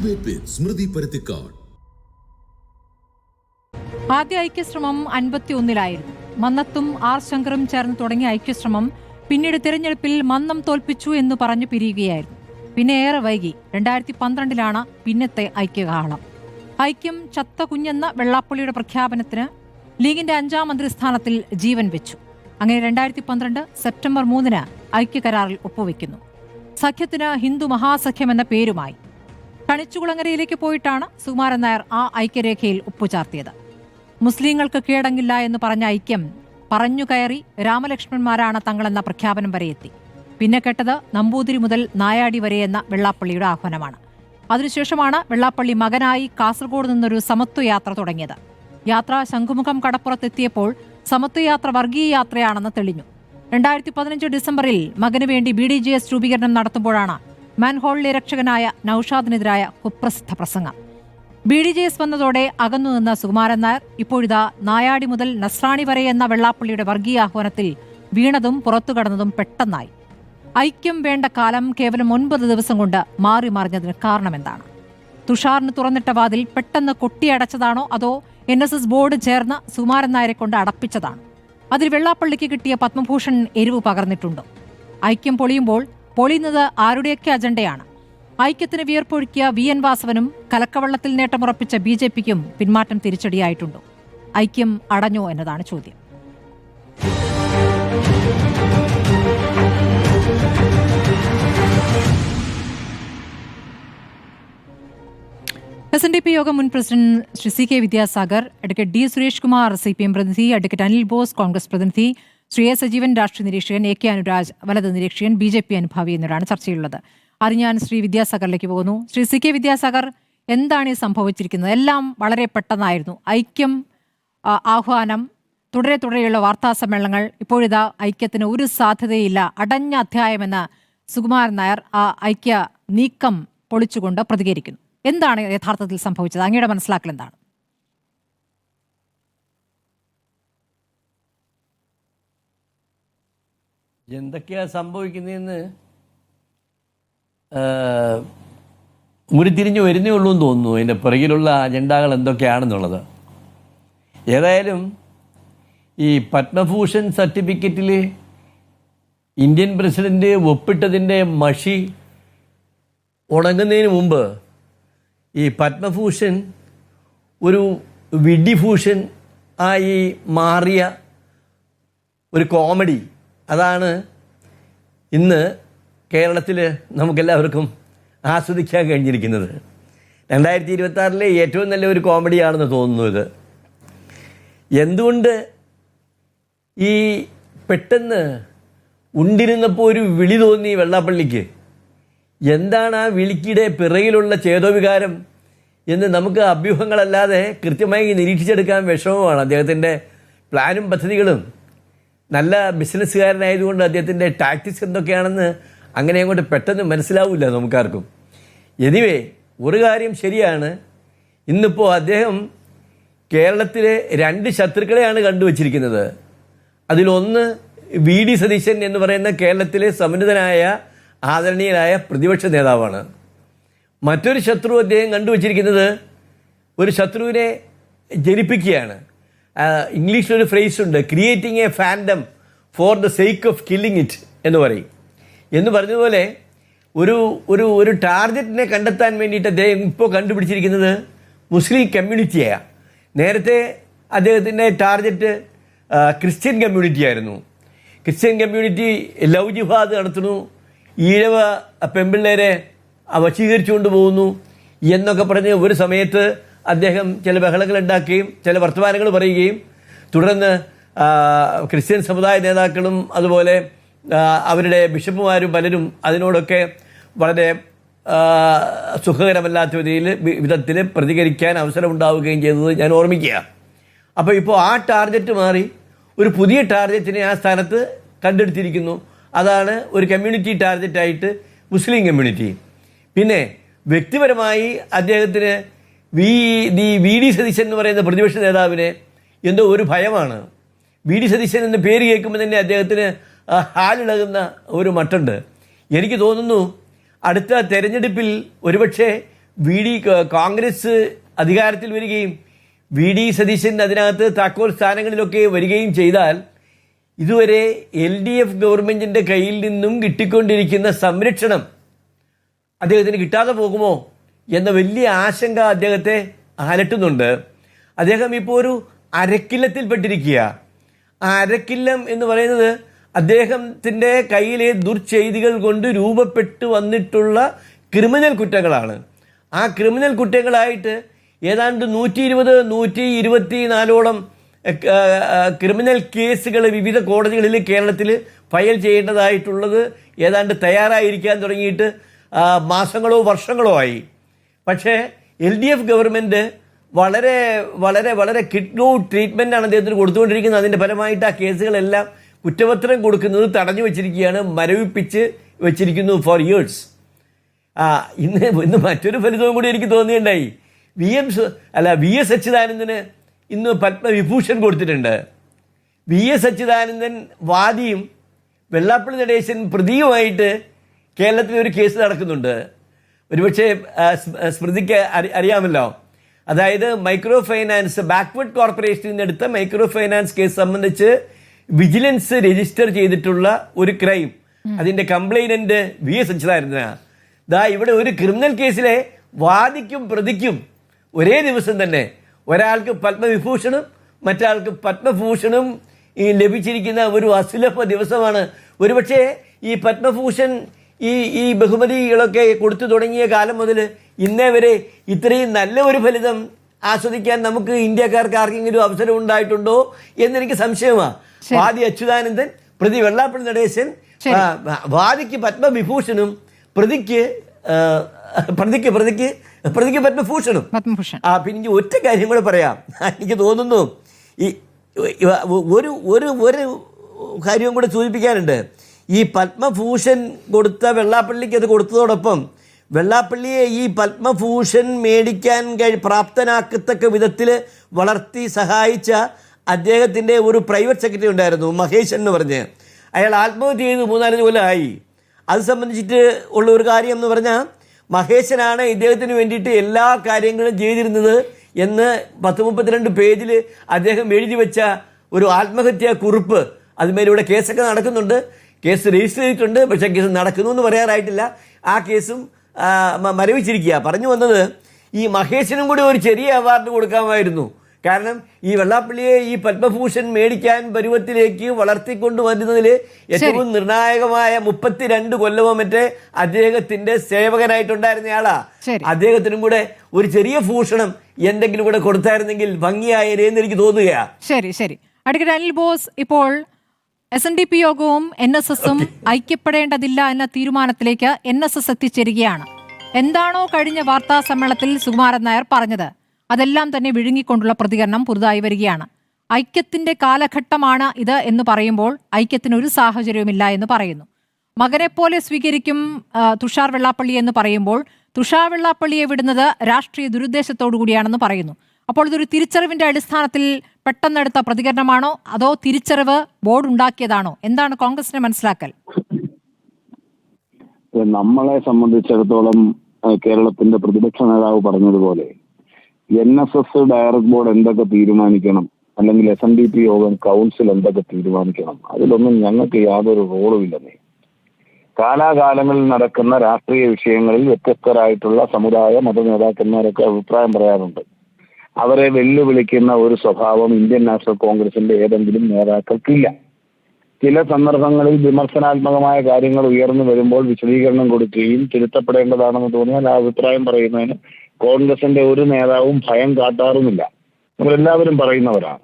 Debate വിത്ത് സ്മൃതി പരുത്തിക്കാട്. ആദ്യ ഐക്യശ്രമം 51-ലായിരുന്നു. മന്നത്തും R ശങ്കറും ചേർന്ന് തുടങ്ങിയ ഐക്യശ്രമം പിന്നീട് തിരഞ്ഞെടുപ്പിൽ മന്നം തോൽപ്പിച്ചു എന്ന് പറഞ്ഞു പിരിയുകയായിരുന്നു. പിന്നെ ഏറെ വൈകി 2012-ലാണ് പിന്നത്തെ ഐക്യകാഹളം. ഐക്യം ചത്ത കുഞ്ഞെന്ന വെള്ളാപ്പള്ളിയുടെ പ്രഖ്യാപനത്തിന് ലീഗിന്റെ 5-ാം മന്ത്രിസ്ഥാനത്തിൽ ജീവൻ വെച്ചു. അങ്ങനെ 2012 സെപ്റ്റംബർ 3-ന് ഐക്യകരാറിൽ ഒപ്പുവെക്കുന്നു. സഖ്യത്തിന് ഹിന്ദു മഹാസഖ്യം എന്ന പേരുമായി. കണിച്ചുകുളങ്ങരയിലേക്ക് പോയിട്ടാണ് സുകുമാരൻ നായർ ആ ഐക്യരേഖയിൽ ഒപ്പുചാർത്തിയത്. മുസ്ലിങ്ങൾക്ക് കീഴടങ്ങില്ല എന്ന് പറഞ്ഞ ഐക്യം പറഞ്ഞുകയറി രാമലക്ഷ്മണന്മാരാണ് തങ്ങളെന്ന പ്രഖ്യാപനം വരെ എത്തി. പിന്നെ കേട്ടത് നമ്പൂതിരി മുതൽ നായാടി വരെ എന്ന വെള്ളാപ്പള്ളിയുടെ ആഹ്വാനമാണ്. അതിനുശേഷമാണ് വെള്ളാപ്പള്ളി മകനായി കാസർഗോഡ് നിന്നൊരു സമത്വയാത്ര തുടങ്ങിയത്. യാത്ര ശംഖുമുഖം കടപ്പുറത്തെത്തിയപ്പോൾ സമത്വയാത്ര വർഗീയ യാത്രയാണെന്ന് തെളിഞ്ഞു. 2015 ഡിസംബറിൽ മകന് വേണ്ടി BDJS രൂപീകരണം നടത്തുമ്പോഴാണ് മാൻഹോളിലെ രക്ഷകനായ നൌഷാദിനെതിരായ കുപ്രസിദ്ധ പ്രസംഗം. BDJS വന്നതോടെ അകന്നുനിന്ന സുകുമാരൻ നായർ ഇപ്പോഴിതാ നായാടി മുതൽ നസ്രാണി വരെ എന്ന വെള്ളാപ്പള്ളിയുടെ വർഗീയ ആഹ്വാനത്തിൽ വീണതും പുറത്തുകടന്നതും പെട്ടെന്നായി. ഐക്യം വേണ്ട കാലം കേവലം 9 ദിവസം കൊണ്ട് മാറി മറിഞ്ഞതിന് കാരണമെന്താണ്? തുഷാറിന് തുറന്നിട്ട വാതിൽ പെട്ടെന്ന് കൊട്ടിയടച്ചതാണോ, അതോ NSS ബോർഡ് ചേർന്ന് സുകുമാരൻ നായരെ കൊണ്ട് അടപ്പിച്ചതാണോ? അതിൽ വെള്ളാപ്പള്ളിക്ക് കിട്ടിയ പത്മഭൂഷൺ എരിവ് പകർന്നിട്ടുണ്ടോ? ഐക്യം പൊളിയുമ്പോൾ പൊളിയുന്നത് ആരുടെയൊക്കെ അജണ്ടയാണ്? ഐക്യത്തിന് വിയർപ്പൊഴുക്കിയ VN വാസവനും കലക്കവെള്ളത്തിൽ നേട്ടമുറപ്പിച്ച BJPക്കും പിന്മാറ്റം തിരിച്ചടിയായിട്ടുണ്ടോ? ഐക്യം അടഞ്ഞോ എന്നതാണ് ചോദ്യം. SNDP യോഗം മുൻ president Shri CK Vidyasagar, advocate D Suresh Kumar CPM പ്രതിനിധി, അഡ്വക്കേറ്റ് അനിൽ ബോസ് കോൺഗ്രസ് പ്രതിനിധി, ശ്രീ A സജീവൻ രാഷ്ട്രീയ നിരീക്ഷകൻ, AK അനുരാജ് വലത് നിരീക്ഷകൻ, BJP അനുഭാവി എന്നിവരാണ് ചർച്ചയിലുള്ളത്. അത് ഞാൻ ശ്രീ വിദ്യാസാഗറിലേക്ക് പോകുന്നു. ശ്രീ CK വിദ്യാസാഗർ, എന്താണ് ഈ സംഭവിച്ചിരിക്കുന്നത്? എല്ലാം വളരെ പെട്ടെന്നായിരുന്നു. ഐക്യം ആഹ്വാനം, തുടരെയുള്ള വാർത്താ സമ്മേളനങ്ങൾ, ഇപ്പോഴിതാ ഐക്യത്തിന് ഒരു സാധ്യതയില്ല, അടഞ്ഞ അധ്യായമെന്ന് സുകുമാരൻ നായർ ആ ഐക്യ നീക്കം പൊളിച്ചുകൊണ്ട് പ്രതികരിക്കുന്നു. എന്താണ് യഥാർത്ഥത്തിൽ സംഭവിച്ചത്? അങ്ങയുടെ മനസ്സിലാക്കൽ എന്താണ്? എന്തൊക്കെയാ സംഭവിക്കുന്നതെന്ന് ഉരുത്തിരിഞ്ഞു വരുന്നേ ഉള്ളൂ എന്ന് തോന്നുന്നു, അതിൻ്റെ പിറകിലുള്ള അജണ്ടകൾ എന്തൊക്കെയാണെന്നുള്ളത്. ഏതായാലും ഈ പത്മഭൂഷൺ സർട്ടിഫിക്കറ്റിൽ ഇന്ത്യൻ പ്രസിഡന്റ് ഒപ്പിട്ടതിൻ്റെ മഷി ഉണങ്ങുന്നതിന് മുമ്പ് ഈ പത്മഭൂഷൺ ഒരു വിഡിഭൂഷൺ ആയി മാറിയ ഒരു കോമഡി, അതാണ് ഇന്ന് കേരളത്തിൽ നമുക്കെല്ലാവർക്കും ആസ്വദിക്കാൻ കഴിഞ്ഞിരിക്കുന്നത്. 2026 ഏറ്റവും നല്ല ഒരു കോമഡിയാണെന്ന് തോന്നുന്നു ഇത്. എന്തുകൊണ്ട് ഈ പെട്ടെന്ന് ഉണ്ടിരുന്നപ്പോൾ ഒരു വിളി തോന്നി വെള്ളാപ്പള്ളിക്ക്? എന്താണ് ആ വിളിക്കിടെ പിറകിലുള്ള ചേതോവികാരം എന്ന് നമുക്ക് അഭ്യൂഹങ്ങളല്ലാതെ കൃത്യമായി നിരീക്ഷിച്ചെടുക്കാൻ വിഷമമാണ്. അദ്ദേഹത്തിൻ്റെ പ്ലാനും പദ്ധതികളും, നല്ല ബിസിനസ്സുകാരനായതുകൊണ്ട് അദ്ദേഹത്തിൻ്റെ ടാക്ടിക്സ് എന്തൊക്കെയാണെന്ന് അങ്ങനെ അങ്ങോട്ട് പെട്ടെന്ന് മനസ്സിലാവില്ല നമുക്കാർക്കും. എനിവേ, ഒരു കാര്യം ശരിയാണ്, ഇന്നിപ്പോൾ അദ്ദേഹം കേരളത്തിലെ 2 ശത്രുക്കളെയാണ് കണ്ടുവച്ചിരിക്കുന്നത്. അതിലൊന്ന് VD സതീശൻ എന്ന് പറയുന്ന കേരളത്തിലെ സമുന്നതനായ ആദരണീയനായ പ്രതിപക്ഷ നേതാവാണ്. മറ്റൊരു ശത്രു അദ്ദേഹം കണ്ടുവച്ചിരിക്കുന്നത് ഒരു ശത്രുവിനെ ജനിപ്പിക്കുകയാണ്. ഇംഗ്ലീഷിലൊരു ഫ്രേസ് ഉണ്ട്, creating A fandom for the sake of killing it എന്ന് പറയും. എന്ന് പറഞ്ഞതുപോലെ ഒരു ഒരു ഒരു ടാർഗറ്റിനെ കണ്ടെത്താൻ വേണ്ടിയിട്ട് അദ്ദേഹം ഇപ്പോൾ കണ്ടുപിടിച്ചിരിക്കുന്നത് മുസ്ലിം കമ്മ്യൂണിറ്റിയാണ്. നേരത്തെ അദ്ദേഹത്തിൻ്റെ ടാർഗറ്റ് ക്രിസ്ത്യൻ കമ്മ്യൂണിറ്റി ആയിരുന്നു. ക്രിസ്ത്യൻ കമ്മ്യൂണിറ്റി ലവ് ജിഹാദ് നടത്തുന്നു, ഈഴവ പെൺപിള്ളേരെ വശീകരിച്ചുകൊണ്ട് പോകുന്നു എന്നൊക്കെ പറഞ്ഞ് ഒരു സമയത്ത് അദ്ദേഹം ചില ബഹളങ്ങൾ ഉണ്ടാക്കുകയും ചില വർത്തമാനങ്ങൾ പറയുകയും തുടർന്ന് ക്രിസ്ത്യൻ സമുദായ നേതാക്കളും അതുപോലെ അവരുടെ ബിഷപ്പുമാരും പലരും അതിനോടൊക്കെ വളരെ സുഖകരമല്ലാത്ത വിധത്തിൽ പ്രതികരിക്കാൻ അവസരമുണ്ടാവുകയും ചെയ്തത് ഞാൻ ഓർമ്മിക്കുക. അപ്പോൾ ഇപ്പോൾ ആ ടാർഗറ്റ് മാറി ഒരു പുതിയ ടാർഗറ്റിനെ ആ സ്ഥാനത്ത് കണ്ടെടുത്തിരിക്കുന്നു. അതാണ് ഒരു കമ്മ്യൂണിറ്റി ടാർഗറ്റായിട്ട് മുസ്ലിം കമ്മ്യൂണിറ്റി. പിന്നെ വ്യക്തിപരമായി അദ്ദേഹത്തിന് VD സതീശൻ എന്ന് പറയുന്ന പ്രതിപക്ഷ നേതാവിനെ എന്തോ ഒരു ഭയമാണ്. VD സതീശൻ എന്ന പേര് കേൾക്കുമ്പോൾ തന്നെ അദ്ദേഹത്തിന് ഹാലിളകുന്ന ഒരു മട്ടുണ്ട്. എനിക്ക് തോന്നുന്നു അടുത്ത തെരഞ്ഞെടുപ്പിൽ ഒരുപക്ഷെ കോൺഗ്രസ് അധികാരത്തിൽ വരികയും VD സതീശൻ അതിനകത്ത് താക്കോൽ സ്ഥാനങ്ങളിലൊക്കെ വരികയും ചെയ്താൽ ഇതുവരെ LDF ഗവൺമെന്റിന്റെ കയ്യിൽ നിന്നും കിട്ടിക്കൊണ്ടിരിക്കുന്ന സംരക്ഷണം അദ്ദേഹത്തിന് കിട്ടാതെ പോകുമോ എന്ന വലിയ ആശങ്ക അദ്ദേഹത്തെ അലട്ടുന്നുണ്ട്. അദ്ദേഹം ഇപ്പോൾ ഒരു അരക്കില്ലത്തിൽപ്പെട്ടിരിക്കുക. ആ അരക്കില്ലം എന്ന് പറയുന്നത് അദ്ദേഹത്തിൻ്റെ കയ്യിലെ ദുർചെയ്തികൾ കൊണ്ട് രൂപപ്പെട്ടു വന്നിട്ടുള്ള ക്രിമിനൽ കുറ്റങ്ങളാണ്. ആ ക്രിമിനൽ കുറ്റങ്ങളായിട്ട് ഏതാണ്ട് 120-124 ക്രിമിനൽ കേസുകൾ വിവിധ കോടതികളിൽ കേരളത്തിൽ ഫയൽ ചെയ്യേണ്ടതായിട്ടുള്ളത് ഏതാണ്ട് തയ്യാറായിരിക്കാൻ തുടങ്ങിയിട്ട് മാസങ്ങളോ വർഷങ്ങളോ ആയി. പക്ഷേ LDF ഗവൺമെൻറ് വളരെ വളരെ വളരെ കിഡ്നോ ട്രീറ്റ്മെൻറ്റാണ് അദ്ദേഹത്തിന് കൊടുത്തുകൊണ്ടിരിക്കുന്നത്. അതിൻ്റെ ഫലമായിട്ട് ആ കേസുകളെല്ലാം കുറ്റപത്രം കൊടുക്കുന്നത് തടഞ്ഞു വെച്ചിരിക്കുകയാണ്, മരവിപ്പിച്ച് വെച്ചിരിക്കുന്നു ഫോർ ഇയേഴ്സ്. ഇന്ന് മറ്റൊരു ഫലിതവും കൂടി എനിക്ക് തോന്നിയുണ്ടായി. VS അച്യുതാനന്ദന് ഇന്ന് പത്മവിഭൂഷൺ കൊടുത്തിട്ടുണ്ട്. VS അച്യുതാനന്ദൻ വാദിയും വെള്ളാപ്പള്ളി നടേശൻ പ്രതിയുമായിട്ട് കേരളത്തിൽ ഒരു കേസ് നടക്കുന്നുണ്ട്. ഒരുപക്ഷെ സ്മൃതിക്ക് അറിയാമല്ലോ. അതായത് മൈക്രോ ഫൈനാൻസ് ബാക്ക്വേർഡ് കോർപ്പറേഷനിൽ നിന്ന് എടുത്ത മൈക്രോ ഫൈനാൻസ് കേസ് സംബന്ധിച്ച് വിജിലൻസ് രജിസ്റ്റർ ചെയ്തിട്ടുള്ള ഒരു ക്രൈം, അതിന്റെ കംപ്ലൈനന്റ് VS അച്യുതാനന്ദനാണ്. ഇവിടെ ഒരു ക്രിമിനൽ കേസിലെ വാദിക്കും പ്രതിക്കും ഒരേ ദിവസം തന്നെ ഒരാൾക്ക് പത്മവിഭൂഷണും മറ്റാൾക്ക് പത്മഭൂഷണും ലഭിച്ചിരിക്കുന്ന ഒരു അസുലഭ ദിവസമാണ്. ഒരുപക്ഷെ ഈ പത്മഭൂഷൺ ഈ ബഹുമതികളൊക്കെ കൊടുത്തു തുടങ്ങിയ കാലം മുതൽ ഇന്നേ വരെ ഇത്രയും നല്ല ഒരു ഫലിതം ആസ്വദിക്കാൻ നമുക്ക് ഇന്ത്യക്കാർക്ക് ആർക്കെങ്കിലും അവസരം ഉണ്ടായിട്ടുണ്ടോ എന്നെനിക്ക് സംശയമാണ്. വാദി അച്യുതാനന്ദൻ, പ്രതി വെള്ളാപ്പള്ളി നടേശൻ, വാദിക്ക് പത്മവിഭൂഷണും പ്രതിക്ക് പത്മഭൂഷണും. പിന്നെ ഒറ്റ കാര്യം കൂടെ പറയാം. എനിക്ക് തോന്നുന്നു ഈ ഒരു കാര്യവും കൂടെ സൂചിപ്പിക്കാനുണ്ട്. ഈ പത്മഭൂഷൺ കൊടുത്ത വെള്ളാപ്പള്ളിക്ക് അത് കൊടുത്തതോടൊപ്പം വെള്ളാപ്പള്ളിയെ ഈ പത്മഭൂഷൺ മേടിക്കാൻ പ്രാപ്തനാക്കത്തക്ക വിധത്തിൽ വളർത്തി സഹായിച്ച അദ്ദേഹത്തിൻ്റെ ഒരു പ്രൈവറ്റ് സെക്രട്ടറി ഉണ്ടായിരുന്നു, മഹേശൻ എന്ന് പറഞ്ഞ്. അയാൾ ആത്മഹത്യ ചെയ്ത് 3-4 കൊല്ലമായി. അത് സംബന്ധിച്ചിട്ട് ഉള്ള ഒരു കാര്യം എന്ന് പറഞ്ഞാൽ മഹേശനാണ് ഇദ്ദേഹത്തിന് വേണ്ടിയിട്ട് എല്ലാ കാര്യങ്ങളും ചെയ്തിരുന്നത് എന്ന് 10-32 പേജിൽ അദ്ദേഹം എഴുതി വെച്ച ഒരു ആത്മഹത്യാ കുറിപ്പ്, അതുമേലിവിടെ കേസൊക്കെ നടക്കുന്നുണ്ട്. കേസ് രജിസ്റ്റർ ചെയ്തിട്ടുണ്ട്, പക്ഷേ കേസ് നടക്കുന്നു എന്ന് പറയാറായിട്ടില്ല. ആ കേസും മരവിച്ചിരിക്കുക. പറഞ്ഞു വന്നത് ഈ മഹേശനും കൂടി ഒരു ചെറിയ അവാർഡ് കൊടുക്കാമായിരുന്നു. കാരണം ഈ വെള്ളാപ്പള്ളിയെ ഈ പത്മഭൂഷൺ മേടിക്കാൻ പരുവത്തിലേക്ക് വളർത്തിക്കൊണ്ടു വരുന്നതിൽ ഏറ്റവും നിർണായകമായ 32 കൊല്ലമോ മറ്റേ അദ്ദേഹത്തിന്റെ സേവകനായിട്ടുണ്ടായിരുന്നയാളാ. അദ്ദേഹത്തിനും കൂടെ ഒരു ചെറിയ ഭൂഷണം എന്തെങ്കിലും കൂടെ കൊടുത്തായിരുന്നെങ്കിൽ ഭംഗിയായേനെ എന്ന് എനിക്ക് തോന്നുകയാ. ശരി. അഡ്വക്കേറ്റ് അനിൽ ബോസ്, ഇപ്പോൾ SNDP യോഗവും NSSും ഐക്യപ്പെടേണ്ടതില്ല എന്ന തീരുമാനത്തിലേക്ക് NSS എത്തിച്ചേരുകയാണ്. എന്താണോ കഴിഞ്ഞ വാർത്താ സമ്മേളനത്തിൽ സുകുമാരൻ നായർ പറഞ്ഞത് അതെല്ലാം തന്നെ വിഴുങ്ങിക്കൊണ്ടുള്ള പ്രതികരണം പുതുതായി വരികയാണ്. ഐക്യത്തിന്റെ കാലഘട്ടമാണ് ഇത് എന്ന് പറയുമ്പോൾ ഐക്യത്തിന് ഒരു സാഹചര്യവുമില്ല എന്ന് പറയുന്നു. മകനെ പോലെ സ്വീകരിക്കും തുഷാർ വെള്ളാപ്പള്ളി എന്ന് പറയുമ്പോൾ തുഷാർ വെള്ളാപ്പള്ളിയെ വിടുന്നത് രാഷ്ട്രീയ ദുരുദ്ദേശത്തോടു കൂടിയാണെന്ന് പറയുന്നു. അപ്പോൾ ഇതൊരു തിരിച്ചറിവിന്റെ അടിസ്ഥാനത്തിൽ പെട്ടെന്നെടുത്ത പ്രതികരണമാണോ അതോ തിരിച്ചറിവ് ബോർഡ് ഉണ്ടാക്കിയതാണോ? എന്താണ് കോൺഗ്രസിനെ മനസ്സിലാക്കൽ? നമ്മളെ സംബന്ധിച്ചിടത്തോളം കേരളത്തിന്റെ പ്രതിപക്ഷ നേതാവ് പറഞ്ഞതുപോലെ NSS ഡയറക്ട് ബോർഡ് എന്തൊക്കെ തീരുമാനിക്കണം, അല്ലെങ്കിൽ SNDP യോഗം കൗൺസിൽ എന്തൊക്കെ തീരുമാനിക്കണം, അതിലൊന്നും ഞങ്ങൾക്ക് യാതൊരു റോളുമില്ലെന്നേ. കാലാകാലങ്ങളിൽ നടക്കുന്ന രാഷ്ട്രീയ വിഷയങ്ങളിൽ വ്യത്യസ്തരായിട്ടുള്ള സമുദായ മത നേതാക്കന്മാരൊക്കെ അഭിപ്രായം പറയാറുണ്ട്. അവരെ വെല്ലുവിളിക്കുന്ന ഒരു സ്വഭാവം ഇന്ത്യൻ നാഷണൽ കോൺഗ്രസിന്റെ ഏതെങ്കിലും നേതാക്കൾക്കില്ല. ചില സന്ദർഭങ്ങളിൽ വിമർശനാത്മകമായ കാര്യങ്ങൾ ഉയർന്നു വരുമ്പോൾ വിശദീകരണം കൊടുക്കുകയും തിരുത്തപ്പെടേണ്ടതാണെന്ന് തോന്നിയാൽ ആ അഭിപ്രായം പറയുന്നതിന് കോൺഗ്രസിന്റെ ഒരു നേതാവും ഭയം കാട്ടാറുമില്ല. നമ്മളെല്ലാവരും പറയുന്നവരാണ്.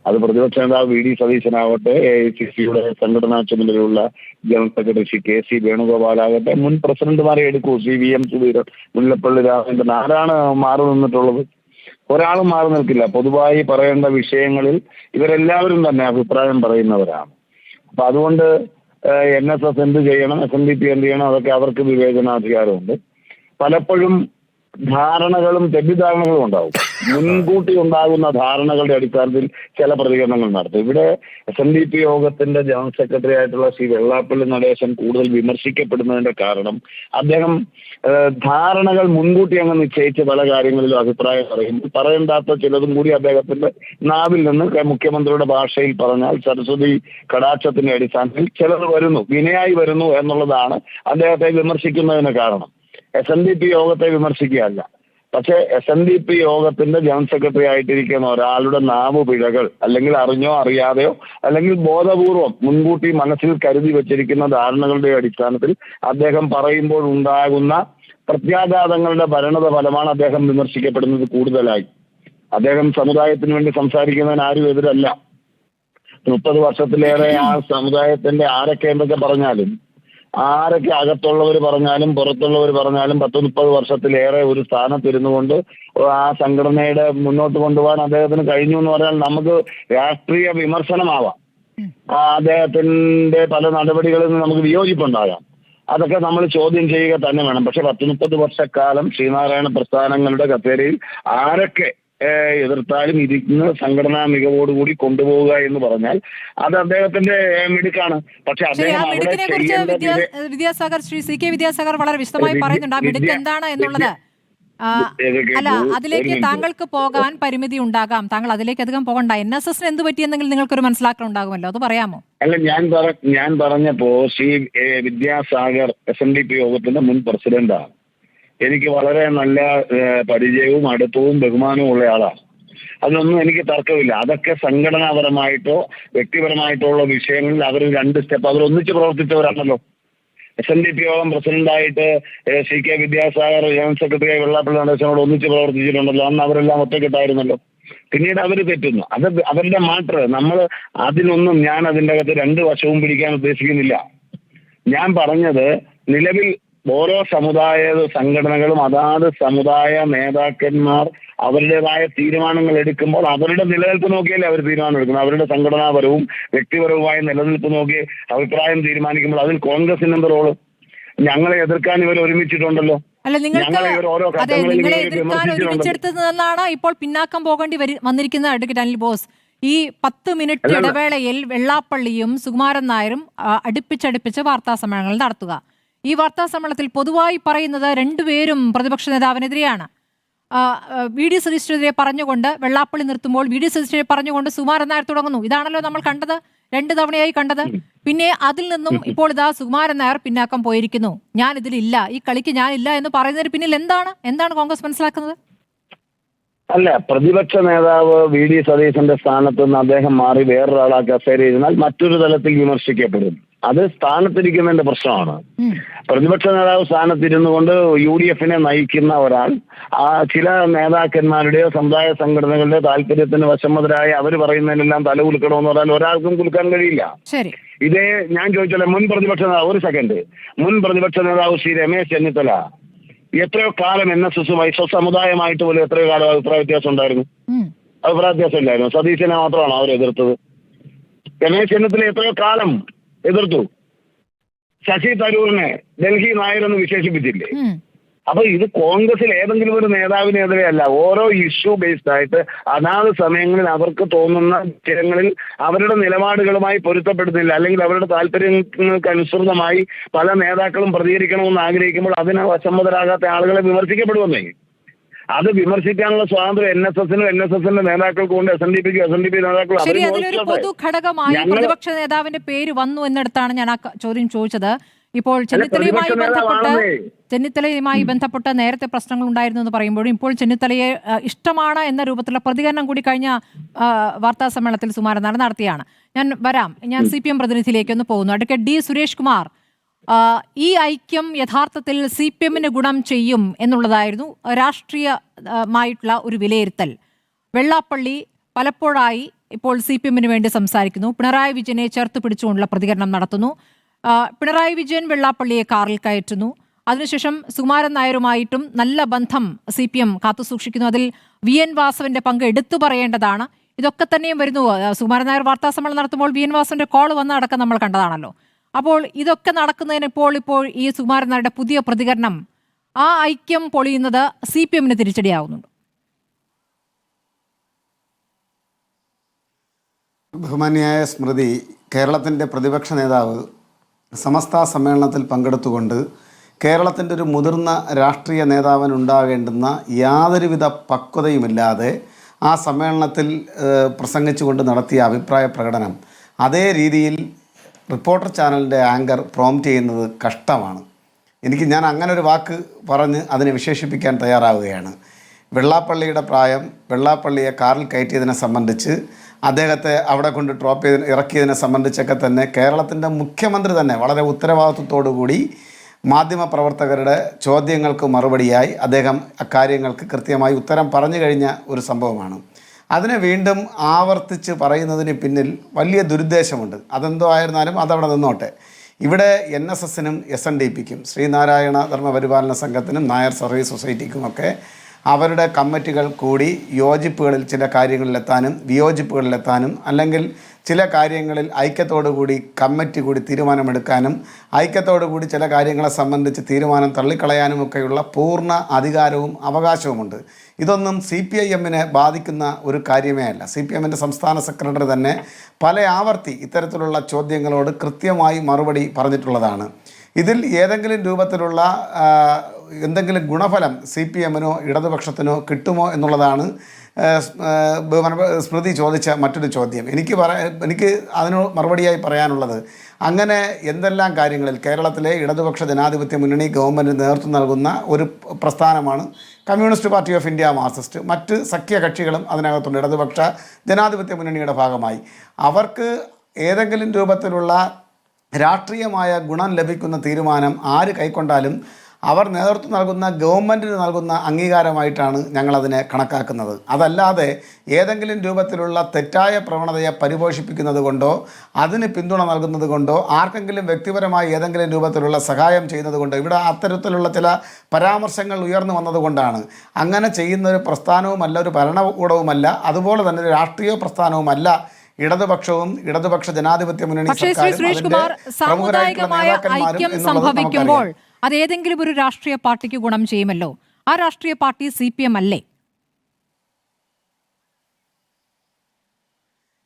അത് പ്രതിപക്ഷ നേതാവ് VD സതീശനാവട്ടെ, AICCയുടെ സംഘടനാ ചുമതലയുള്ള ജനറൽ സെക്രട്ടറി KC വേണുഗോപാലാകട്ടെ, മുൻ പ്രസിഡന്റുമാരെ എടുക്കൂ, CVM സുധീരൻ, മുല്ലപ്പള്ളി രാമചന്ദ്രൻ, ആരാണ് മാറി നിന്നിട്ടുള്ളത്? ഒരാളും മാറി നിൽക്കില്ല. പൊതുവായി പറയേണ്ട വിഷയങ്ങളിൽ ഇവരെല്ലാവരും തന്നെ അഭിപ്രായം പറയുന്നവരാണ്. അപ്പൊ അതുകൊണ്ട് NSS എന്ത് ചെയ്യണം, SNDP എന്ത് ചെയ്യണം, അതൊക്കെ അവർക്ക് വിവേചനാധികാരമുണ്ട്. പലപ്പോഴും ധാരണകളും തെറ്റിദ്ധാരണകളും ഉണ്ടാവും. മുൻകൂട്ടി ഉണ്ടാകുന്ന ധാരണകളുടെ അടിസ്ഥാനത്തിൽ ചില പ്രതികരണങ്ങൾ നടത്തും. ഇവിടെ SNDP യോഗത്തിന്റെ ജനറൽ സെക്രട്ടറി ആയിട്ടുള്ള ശ്രീ വെള്ളാപ്പള്ളി നടേശൻ കൂടുതൽ വിമർശിക്കപ്പെടുന്നതിന്റെ കാരണം അദ്ദേഹം ധാരണകൾ മുൻകൂട്ടി അങ്ങ് നിശ്ചയിച്ച് പല കാര്യങ്ങളിലും അഭിപ്രായം പറയേണ്ടാത്ത ചിലതും കൂടി അദ്ദേഹത്തിന്റെ നാവിൽ നിന്ന് മുഖ്യമന്ത്രിയുടെ ഭാഷയിൽ പറഞ്ഞാൽ സരസ്വതി കടാക്ഷത്തിന്റെ അടിസ്ഥാനത്തിൽ ചിലത് വരുന്നു, വിനയായി വരുന്നു എന്നുള്ളതാണ് അദ്ദേഹത്തെ വിമർശിക്കുന്നതിന് കാരണം. SNDP യോഗത്തെ വിമർശിക്കുകയല്ല. പക്ഷേ SNDP യോഗത്തിന്റെ ജനറൽ സെക്രട്ടറി ആയിട്ടിരിക്കുന്ന ഒരാളുടെ നാവ് പിഴകൾ, അല്ലെങ്കിൽ അറിഞ്ഞോ അറിയാതെയോ അല്ലെങ്കിൽ ബോധപൂർവം മുൻകൂട്ടി മനസ്സിൽ കരുതി വെച്ചിരിക്കുന്ന ധാരണകളുടെ അടിസ്ഥാനത്തിൽ അദ്ദേഹം പറയുമ്പോൾ ഉണ്ടാകുന്ന പ്രത്യാഘാതങ്ങളുടെ പരിണത ഫലമാണ് അദ്ദേഹം വിമർശിക്കപ്പെടുന്നത് കൂടുതലായി. അദ്ദേഹം സമുദായത്തിന് വേണ്ടി സംസാരിക്കുന്നതിന് ആരും എതിരല്ല. 30 വർഷത്തിലേറെ ആ സമുദായത്തിന്റെ ആരൊക്കെ എന്തൊക്കെ പറഞ്ഞാലും, ആരൊക്കെ അകത്തുള്ളവർ പറഞ്ഞാലും പുറത്തുള്ളവർ പറഞ്ഞാലും 10-30 വർഷത്തിലേറെ ഒരു സ്ഥാനത്തിരുന്നു കൊണ്ട് ആ സംഘടനയുടെ മുന്നോട്ട് കൊണ്ടുപോകാൻ അദ്ദേഹത്തിന് കഴിഞ്ഞു എന്ന് പറഞ്ഞാൽ നമുക്ക് രാഷ്ട്രീയ വിമർശനമാവാം. അദ്ദേഹത്തിന്റെ പല നടപടികളിൽ നിന്ന് നമുക്ക് വിയോജിപ്പുണ്ടാകാം. അതൊക്കെ നമ്മൾ ചോദ്യം ചെയ്യുക തന്നെ വേണം. പക്ഷെ 10-30 വർഷക്കാലം ശ്രീനാരായണ പ്രസ്ഥാനങ്ങളുടെ കസേരയിൽ ആരൊക്കെ എതിർത്താലും ഇതിന് സംഘടനാ മികവോടുകൂടി കൊണ്ടുപോവുക എന്ന് പറഞ്ഞാൽ അത് അദ്ദേഹത്തിന്റെ മിടുക്കാണ്. പക്ഷെ വിദ്യാസാഗർ, ശ്രീ CK വിദ്യാസാഗർ വളരെ വിശദമായി പറയുന്നുണ്ട് ആ മിടുക്ക് എന്താണ് എന്നുള്ളത്. അല്ല, അതിലേക്ക് താങ്കൾക്ക് പോകാൻ പരിമിതി ഉണ്ടാകാം, താങ്കൾ അതിലേക്ക് അധികം പോകണ്ട. NSS എന്ത് പറ്റിയെന്നെങ്കിൽ നിങ്ങൾക്കൊരു മനസ്സിലാക്കൽ ഉണ്ടാകുമല്ലോ, അത് പറയാമോ? അല്ല, ഞാൻ പറഞ്ഞപ്പോ ശ്രീ വിദ്യാസാഗർ SNDP യോഗത്തിന്റെ മുൻ പ്രസിഡന്റാണ്. എനിക്ക് വളരെ നല്ല പരിചയവും അടുപ്പവും ബഹുമാനവും ഉള്ള ആളാണ്. അതിനൊന്നും എനിക്ക് തർക്കമില്ല. അതൊക്കെ സംഘടനാപരമായിട്ടോ വ്യക്തിപരമായിട്ടോ ഉള്ള വിഷയങ്ങളിൽ അവർ 2 സ്റ്റെപ്പ് അവർ ഒന്നിച്ച് പ്രവർത്തിച്ചവരാണല്ലോ. SNDP യോഗം പ്രസിഡന്റായിട്ട് CK Vidyasagar general secretary Vellappally നടേശനോട് ഒന്നിച്ച് പ്രവർത്തിച്ചിട്ടുണ്ടല്ലോ. അന്ന് അവരെല്ലാം ഒറ്റക്കെട്ടായിരുന്നല്ലോ. പിന്നീട് അവർ തെറ്റുന്നു, അത് അവരുടെ മാറ്റർ. നമ്മൾ അതിനൊന്നും ഞാൻ അതിൻ്റെ അകത്ത് 2 വശവും പിടിക്കാൻ ഉദ്ദേശിക്കുന്നില്ല. ഞാൻ പറഞ്ഞത് നിലവിൽ ഓരോ സമുദായ സംഘടനകളും അതാത് സമുദായ നേതാക്കന്മാർ അവരുടേതായ തീരുമാനങ്ങൾ എടുക്കുമ്പോൾ അവരുടെ നിലനിൽപ്പ് നോക്കിയല്ലേ അവർ തീരുമാനം എടുക്കുന്നത്. അവരുടെ സംഘടനാപരവും വ്യക്തിപരവുമായ നിലനിൽപ്പ് നോക്കി അഭിപ്രായം തീരുമാനിക്കുമ്പോൾ അതിൽ കോൺഗ്രസിന് എന്ത് റോള്? ഞങ്ങളെ എതിർക്കാൻ ഇവർ ഒരുമിച്ചിട്ടുണ്ടല്ലോ. അല്ല, നിങ്ങൾക്ക് അതെ, നിങ്ങളെ എതിർക്കാൻ ഒരുമിച്ചെടുത്തതെന്നാണ് ഇപ്പോൾ പിന്നാക്കം പോകേണ്ടി വന്നിരിക്കുന്ന അഡ്വക്കേറ്റ് അനിൽ ബോസ്. ഈ 10 മിനിറ്റ് ഇടവേളയിൽ വെള്ളാപ്പള്ളിയും സുകുമാരൻ നായരും അടുപ്പിച്ചടുപ്പിച്ച് വാർത്താ സമ്മേളനങ്ങൾ നടത്തുക. ഈ വാർത്താ സമ്മേളനത്തിൽ പൊതുവായി പറയുന്നത് രണ്ടുപേരും പ്രതിപക്ഷ നേതാവിനെതിരെയാണ്. VD സതീശനെതിരെ പറഞ്ഞുകൊണ്ട് വെള്ളാപ്പള്ളി നിർത്തുമ്പോൾ VD സതീശനെ പറഞ്ഞുകൊണ്ട് സുകുമാരൻ നായർ തുടങ്ങുന്നു. ഇതാണല്ലോ നമ്മൾ കണ്ടത്, 2 തവണയായി കണ്ടത്. പിന്നെ അതിൽ നിന്നും ഇപ്പോൾ ഇതാ സുകുമാരൻ നായർ പിന്നാക്കം പോയിരിക്കുന്നു. ഞാൻ ഇതിലില്ല, ഈ കളിക്ക് ഞാനില്ല എന്ന് പറയുന്നതിന് പിന്നിൽ എന്താണ് കോൺഗ്രസ് മനസ്സിലാക്കുന്നത്? അല്ല, പ്രതിപക്ഷ നേതാവ് VD സതീശന്റെ സ്ഥാനത്ത് നിന്ന് അദ്ദേഹം മാറി വേറൊരാളാ കസേരയിരുന്നാൽ മറ്റൊരു തലത്തിൽ വിമർശിക്കപ്പെടും. അത് സ്ഥാനത്തിരിക്കുന്നതിന്റെ പ്രശ്നമാണ്. പ്രതിപക്ഷ നേതാവ് സ്ഥാനത്തിരുന്നു കൊണ്ട് UDFനെ നയിക്കുന്ന ഒരാൾ ചില നേതാക്കന്മാരുടെയോ സമുദായ സംഘടനകളുടെ താല്പര്യത്തിന് വശംവദരായി അവർ പറയുന്നതിനെല്ലാം തല കുലുക്കണമെന്ന് പറഞ്ഞാൽ ഒരാൾക്കും കുലുക്കാൻ കഴിയില്ല. ഇതേ ഞാൻ ചോദിച്ചാലേ, മുൻ പ്രതിപക്ഷ നേതാവ്, ഒരു സെക്കൻഡ്, മുൻ പ്രതിപക്ഷ നേതാവ് ശ്രീ രമേശ് ചെന്നിത്തല എത്രയോ കാലം NSSുമായി സ്വസമുദായമായിട്ട് പോലും എത്രയോ കാലം അഭിപ്രായ വ്യത്യാസം ഉണ്ടായിരുന്നു? അഭിപ്രായ വ്യത്യാസം ഇല്ലായിരുന്നു. സതീശനെ മാത്രമാണോ അവർ എതിർത്തത്? രമേശ് ചെന്നിത്തല എത്രയോ കാലം എതിർത്തു. ശശി തരൂരിനെ ഡൽഹി നായരെന്ന് വിശേഷിപ്പിച്ചില്ലേ? അപ്പൊ ഇത് കോൺഗ്രസിൽ ഏതെങ്കിലും ഒരു നേതാവിനെതിരെയല്ല, ഓരോ ഇഷ്യൂ ബേസ്ഡ് ആയിട്ട് അതാത് സമയങ്ങളിൽ അവർക്ക് തോന്നുന്ന വിഷയങ്ങളിൽ അവരുടെ നിലപാടുകളുമായി പൊരുത്തപ്പെടുന്നില്ല, അല്ലെങ്കിൽ അവരുടെ താല്പര്യങ്ങൾക്ക് അനുസൃതമായി പല നേതാക്കളും പ്രതികരിക്കണമെന്ന് ആഗ്രഹിക്കുമ്പോൾ അതിന് വശംവദരാകാത്ത ആളുകളെ വിമർശിക്കപ്പെടുമെന്നേ. അത് വിമർശിക്കാനുള്ള സ്വാതന്ത്ര്യം NSSന്റെ നേതാക്കൾക്കും ഉണ്ട്, SNDP നേതാക്കളും. ശരി, അതിലൊരു പൊതു ഘടകമായി പ്രതിപക്ഷ നേതാവിന്റെ പേര് വന്നു എന്നിടത്താണ് ഞാൻ ആ ചോദ്യം ചോദിച്ചത്. ഇപ്പോൾ ചെന്നിത്തലയുമായി ബന്ധപ്പെട്ട നേരത്തെ പ്രശ്നങ്ങൾ ഉണ്ടായിരുന്നു എന്ന് പറയുമ്പോഴും ഇപ്പോൾ ചെന്നിത്തലയെ ഇഷ്ടമാണ് എന്ന രൂപത്തിലുള്ള പ്രതികരണം കൂടി കഴിഞ്ഞ വാർത്താ സമ്മേളനത്തിൽ സുകുമാരൻ നായർ നടത്തിയാണ്. ഞാൻ CPM പ്രതിനിധിയിലേക്ക് ഒന്ന് പോകുന്നു. അഡ്വക്കേറ്റ് D സുരേഷ് കുമാർ, ഈ ഐക്യം യഥാർത്ഥത്തിൽ CPMന് ഗുണം ചെയ്യും എന്നുള്ളതായിരുന്നു രാഷ്ട്രീയമായിട്ടുള്ള ഒരു വിലയിരുത്തൽ. വെള്ളാപ്പള്ളി പലപ്പോഴായി ഇപ്പോൾ CPMന് വേണ്ടി സംസാരിക്കുന്നു, പിണറായി വിജയനെ ചേർത്ത് പിടിച്ചുകൊണ്ടുള്ള പ്രതികരണം നടത്തുന്നു. പിണറായി വിജയൻ വെള്ളാപ്പള്ളിയെ കാറിൽ കയറ്റുന്നു. അതിനുശേഷം സുകുമാരൻ നായരുമായിട്ടും നല്ല ബന്ധം CPM കാത്തുസൂക്ഷിക്കുന്നു. അതിൽ VN വാസവന്റെ പങ്ക് എടുത്തു പറയേണ്ടതാണ്. ഇതൊക്കെ തന്നെയും വരുന്നു. സുകുമാരൻ നായർ വാർത്താ സമ്മേളനം നടത്തുമ്പോൾ VN വാസവന്റെ കോൾ വന്ന അടക്കം നമ്മൾ കണ്ടതാണല്ലോ. അപ്പോൾ ഇതൊക്കെ നടക്കുന്നതിന് ഇപ്പോൾ ഈ സുകുമാരൻ നായരുടെ പുതിയ പ്രതികരണം ആ ഐക്യം പൊളിയുന്നത് CPM-ന് തിരിച്ചടിയാവുന്നുണ്ട്? ബഹുമാന്യായ സ്മൃതി, കേരളത്തിൻ്റെ പ്രതിപക്ഷ നേതാവ് സമസ്ത സമ്മേളനത്തിൽ പങ്കെടുത്തുകൊണ്ട് കേരളത്തിൻ്റെ ഒരു മുതിർന്ന രാഷ്ട്രീയ നേതാവിനുണ്ടാകേണ്ടുന്ന യാതൊരുവിധ പക്വതയുമില്ലാതെ ആ സമ്മേളനത്തിൽ പ്രസംഗിച്ചുകൊണ്ട് നടത്തിയ അഭിപ്രായ പ്രകടനം അതേ രീതിയിൽ റിപ്പോർട്ടർ ചാനലിൻ്റെ ആങ്കർ പ്രോംപ്റ്റ് ചെയ്യുന്നത് കഷ്ടമാണ്. ഞാൻ അങ്ങനെ ഒരു വാക്ക് പറഞ്ഞ് അതിനെ വിശേഷിപ്പിക്കാൻ തയ്യാറാവുകയാണ്. വെള്ളാപ്പള്ളിയുടെ പ്രായം, വെള്ളാപ്പള്ളിയെ കാറിൽ കയറ്റിയതിനെ സംബന്ധിച്ച്, അദ്ദേഹത്തെ അവിടെ കൊണ്ട് ഇറക്കിയതിനെ സംബന്ധിച്ചൊക്കെ തന്നെ കേരളത്തിൻ്റെ മുഖ്യമന്ത്രി തന്നെ വളരെ ഉത്തരവാദിത്വത്തോടു കൂടി മാധ്യമപ്രവർത്തകരുടെ ചോദ്യങ്ങൾക്ക് മറുപടിയായി അദ്ദേഹം അക്കാര്യങ്ങൾക്ക് കൃത്യമായി ഉത്തരം പറഞ്ഞു കഴിഞ്ഞ ഒരു സംഭവമാണ്. അതിനെ വീണ്ടും ആവർത്തിച്ച് പറയുന്നതിന് പിന്നിൽ വലിയ ദുരുദ്ദേശമുണ്ട്. അതെന്തോ ആയിരുന്നാലും അതവിടെ നിന്നോട്ടെ. ഇവിടെ NSS-നും SNDP-ക്കും, ശ്രീനാരായണ ധർമ്മപരിപാലന സംഘത്തിനും നായർ സർവീസ് സൊസൈറ്റിക്കുമൊക്കെ അവരുടെ കമ്മിറ്റികൾ കൂടി യോജിപ്പുകളിൽ ചില കാര്യങ്ങളിലെത്താനും വിയോജിപ്പുകളിലെത്താനും അല്ലെങ്കിൽ ചില കാര്യങ്ങളിൽ ഐക്യത്തോടുകൂടി കമ്മിറ്റി കൂടി തീരുമാനമെടുക്കാനും ഐക്യത്തോടുകൂടി ചില കാര്യങ്ങളെ സംബന്ധിച്ച് തീരുമാനം തള്ളിക്കളയാനുമൊക്കെയുള്ള പൂർണ്ണ അധികാരവും അവകാശവുമുണ്ട്. ഇതൊന്നും CPIM-നെ ബാധിക്കുന്ന ഒരു കാര്യമേ അല്ല. CPM-ൻ്റെ സംസ്ഥാന സെക്രട്ടറി തന്നെ പല ആവർത്തി ഇത്തരത്തിലുള്ള ചോദ്യങ്ങളോട് കൃത്യമായി മറുപടി പറഞ്ഞിട്ടുള്ളതാണ്. ഇതിൽ ഏതെങ്കിലും രൂപത്തിലുള്ള എന്തെങ്കിലും ഗുണഫലം CPM-നോ ഇടതുപക്ഷത്തിനോ കിട്ടുമോ എന്നുള്ളതാണ് സ്മൃതി ചോദിച്ച മറ്റൊരു ചോദ്യം. എനിക്ക് അതിന് മറുപടിയായി പറയാനുള്ളത്, അങ്ങനെ എന്തെല്ലാം കാര്യങ്ങളിൽ കേരളത്തിലെ ഇടതുപക്ഷ ജനാധിപത്യ മുന്നണി ഗവൺമെൻറ് നേതൃത്വം നൽകുന്ന ഒരു പ്രസ്ഥാനമാണ് communist party of India Marxist. മറ്റ് സഖ്യകക്ഷികളും അതിനകത്തുണ്ട് ഇടതുപക്ഷ ജനാധിപത്യ മുന്നണിയുടെ ഭാഗമായി. അവർക്ക് ഏതെങ്കിലും രൂപത്തിലുള്ള രാഷ്ട്രീയമായ ഗുണം ലഭിക്കുന്ന തീരുമാനം ആര് കൈക്കൊണ്ടാലും അവർ നേതൃത്വം നൽകുന്ന ഗവൺമെൻറ്റിന് നൽകുന്ന അംഗീകാരമായിട്ടാണ് ഞങ്ങളതിനെ കണക്കാക്കുന്നത്. അതല്ലാതെ ഏതെങ്കിലും രൂപത്തിലുള്ള തെറ്റായ പ്രവണതയെ പരിപോഷിപ്പിക്കുന്നത് കൊണ്ടോ അതിന് പിന്തുണ നൽകുന്നത് കൊണ്ടോ ആർക്കെങ്കിലും വ്യക്തിപരമായി ഏതെങ്കിലും രൂപത്തിലുള്ള സഹായം ചെയ്യുന്നത് കൊണ്ടോ ഇവിടെ അത്തരത്തിലുള്ള ചില പരാമർശങ്ങൾ ഉയർന്നു വന്നതുകൊണ്ടാണ്. അങ്ങനെ ചെയ്യുന്ന ഒരു പ്രസ്ഥാനവുമല്ല, ഒരു ഭരണകൂടവുമല്ല, അതുപോലെ തന്നെ ഒരു രാഷ്ട്രീയ പ്രസ്ഥാനവുമല്ല ഇടതുപക്ഷവും ഇടതുപക്ഷ ജനാധിപത്യ മുന്നണി സാമുദായികമായ ഐക്യം സംഭവിക്കുമ്പോൾ അത് ഏതെങ്കിലും ഒരു രാഷ്ട്രീയ പാർട്ടിക്ക് ഗുണം ചെയ്യുമല്ലോ. ആ രാഷ്ട്രീയ പാർട്ടി CPM അല്ലേ?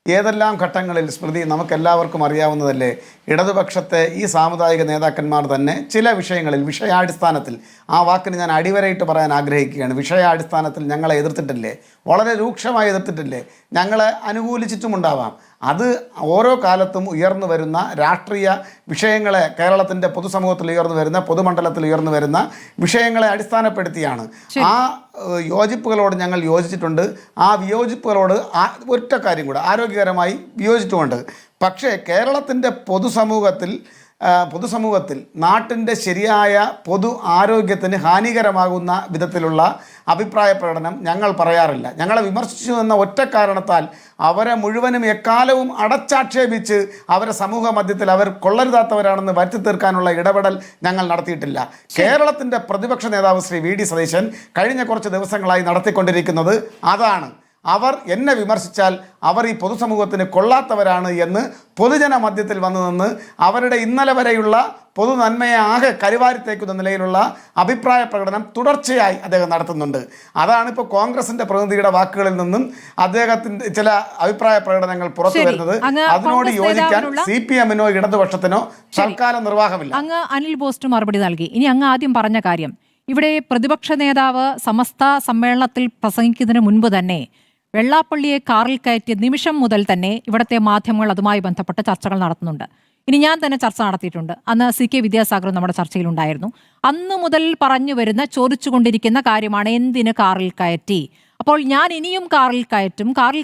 ഏതെല്ലാം ഘട്ടങ്ങളിൽ സ്മൃതി നമുക്കെല്ലാവർക്കും അറിയാവുന്നതല്ലേ, ഇടതുപക്ഷത്തെ ഈ സാമുദായിക നേതാക്കന്മാർ തന്നെ ചില വിഷയങ്ങളിൽ വിഷയാടിസ്ഥാനത്തിൽ, ആ വാക്കിന് ഞാൻ അടിവരയിട്ട് പറയാൻ ആഗ്രഹിക്കുകയാണ്, വിഷയാടിസ്ഥാനത്തിൽ ഞങ്ങളെ എതിർത്തിട്ടില്ലേ, വളരെ രൂക്ഷമായി എതിർത്തിട്ടില്ലേ, ഞങ്ങളെ അനുകൂലിച്ചിട്ടുമുണ്ടാവാം. അത് ഓരോ കാലത്തും ഉയർന്നു വരുന്ന രാഷ്ട്രീയ വിഷയങ്ങളെ, കേരളത്തിൻ്റെ പൊതുസമൂഹത്തിൽ ഉയർന്നു വരുന്ന, പൊതുമണ്ഡലത്തിൽ ഉയർന്നു വരുന്ന വിഷയങ്ങളെ അടിസ്ഥാനപ്പെടുത്തിയാണ്. ആ യോജിപ്പുകളോട് ഞങ്ങൾ യോജിച്ചിട്ടുണ്ട്. ആ വിയോജിപ്പുകളോട് ഒറ്റ കാര്യം കൂടെ ആരോഗ്യകരമായി വിയോജിച്ചുകൊണ്ട്, പക്ഷേ കേരളത്തിൻ്റെ പൊതുസമൂഹത്തിൽ നാട്ടിൻ്റെ ശരിയായ പൊതു ആരോഗ്യത്തിന് ഹാനികരമാകുന്ന വിധത്തിലുള്ള അഭിപ്രായ പ്രകടനം ഞങ്ങൾ പറയാറില്ല. ഞങ്ങളെ വിമർശിച്ചു എന്ന ഒറ്റ കാരണത്താൽ അവരെ മുഴുവനും എക്കാലവും അടച്ചാക്ഷേപിച്ച് അവരെ സമൂഹ മധ്യത്തിൽ അവർ കൊള്ളരുതാത്തവരാണെന്ന് വരുത്തി തീർക്കാനുള്ള ഇടപെടൽ ഞങ്ങൾ നടത്തിയിട്ടില്ല. കേരളത്തിൻ്റെ പ്രതിപക്ഷ നേതാവ് ശ്രീ VD സതീശൻ കഴിഞ്ഞ കുറച്ച് ദിവസങ്ങളായി നടത്തിക്കൊണ്ടിരിക്കുന്നത് അതാണ്. അവർ എന്നെ വിമർശിച്ചാൽ അവർ ഈ പൊതുസമൂഹത്തിന് കൊള്ളാത്തവരാണ് എന്ന് പൊതുജന മധ്യത്തിൽ വന്നു നിന്ന് അവരുടെ ഇന്നലെ വരെയുള്ള പൊതു നന്മയെ ആകെ കരുവാരിത്തേക്കുന്ന നിലയിലുള്ള അഭിപ്രായ പ്രകടനം തുടർച്ചയായി അദ്ദേഹം നടത്തുന്നുണ്ട്. അതാണ് ഇപ്പോൾ കോൺഗ്രസിൻ്റെ പ്രതിനിധിയുടെ വാക്കുകളിൽ നിന്നും അദ്ദേഹത്തിൻ്റെ ചില അഭിപ്രായ പ്രകടനങ്ങൾ പുറത്തു വരുന്നത്. അതിനോട് യോജിക്കാൻ CPM-നോ ഇടതുപക്ഷത്തിനോ തൽക്കാലം നിർവാഹമില്ല. അങ്ങ് അനിൽ ബോസ്റ്റ് മറുപടി നൽകി. ഇനി അങ്ങ് ആദ്യം പറഞ്ഞ കാര്യം, ഇവിടെ പ്രതിപക്ഷ നേതാവ് സമസ്ത സമ്മേളനത്തിൽ പ്രസംഗിക്കുന്നതിന് മുൻപ് തന്നെ വെള്ളാപ്പള്ളിയെ കാറിൽ കയറ്റിയ നിമിഷം മുതൽ തന്നെ ഇവിടുത്തെ മാധ്യമങ്ങൾ അതുമായി ബന്ധപ്പെട്ട ചർച്ചകൾ നടത്തുന്നുണ്ട്. ഇനി ഞാൻ തന്നെ ചർച്ച നടത്തിയിട്ടുണ്ട്. അന്ന് CK വിദ്യാസാഗർ നമ്മുടെ ചർച്ചയിലുണ്ടായിരുന്നു. അന്ന് മുതൽ പറഞ്ഞു വരുന്ന, ചോദിച്ചുകൊണ്ടിരിക്കുന്ന കാര്യമാണ് എന്തിന് കാറിൽ കയറ്റി. അപ്പോൾ ഞാൻ ഇനിയും കാറിൽ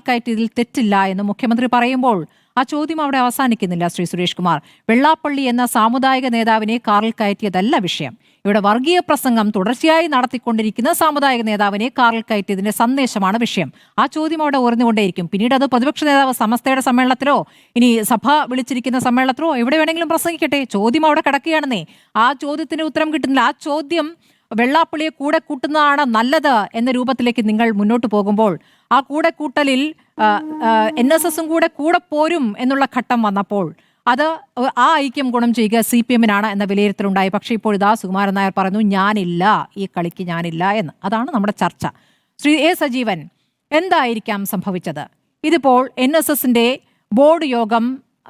കയറ്റിയതിൽ തെറ്റില്ല എന്ന് മുഖ്യമന്ത്രി പറയുമ്പോൾ ആ ചോദ്യം അവിടെ അവസാനിക്കുന്നില്ല. ശ്രീ സുരേഷ് കുമാർ, വെള്ളാപ്പള്ളി എന്ന സാമുദായിക നേതാവിനെ കാറിൽ കയറ്റിയതല്ല വിഷയം. ഇവിടെ വർഗീയ പ്രസംഗം തുടർച്ചയായി നടത്തിക്കൊണ്ടിരിക്കുന്ന സാമുദായിക നേതാവിനെ കാറിൽ കയറ്റിയതിന്റെ സന്ദേശമാണ് വിഷയം. ആ ചോദ്യം അവിടെ ഉയർന്നുകൊണ്ടേയിരിക്കും. പിന്നീട് അത് പ്രതിപക്ഷ നേതാവ് സമസ്തയുടെ സമ്മേളനത്തിലോ ഇനി സഭ വിളിച്ചിരിക്കുന്ന സമ്മേളനത്തിലോ എവിടെ വേണമെങ്കിലും പ്രസംഗിക്കട്ടെ, ചോദ്യം അവിടെ കിടക്കുകയാണെന്നേ. ആ ചോദ്യത്തിന് ഉത്തരം കിട്ടുന്നില്ല. ആ ചോദ്യം വെള്ളാപ്പള്ളിയെ കൂടെ കൂട്ടുന്നതാണ് നല്ലത് എന്ന രൂപത്തിലേക്ക് നിങ്ങൾ മുന്നോട്ട് പോകുമ്പോൾ, ആ കൂടെ കൂട്ടലിൽ NSS കൂടെ പോരും എന്നുള്ള ഘട്ടം വന്നപ്പോൾ അത് ആ ഐക്യം ഗുണം ചെയ്യുക CPM-നാണ് എന്ന വിലയിരുത്തലുണ്ടായി. പക്ഷേ ഇപ്പോൾ ഇതാ സുകുമാരൻ നായർ പറയുന്നു ഞാനില്ല, ഈ കളിക്ക് ഞാനില്ല എന്ന്. അതാണ് നമ്മുടെ ചർച്ച. ശ്രീ എ സജീവൻ, എന്തായിരിക്കാം സംഭവിച്ചത്? ഇതിപ്പോൾ NSSന്റെ ബോർഡ് യോഗം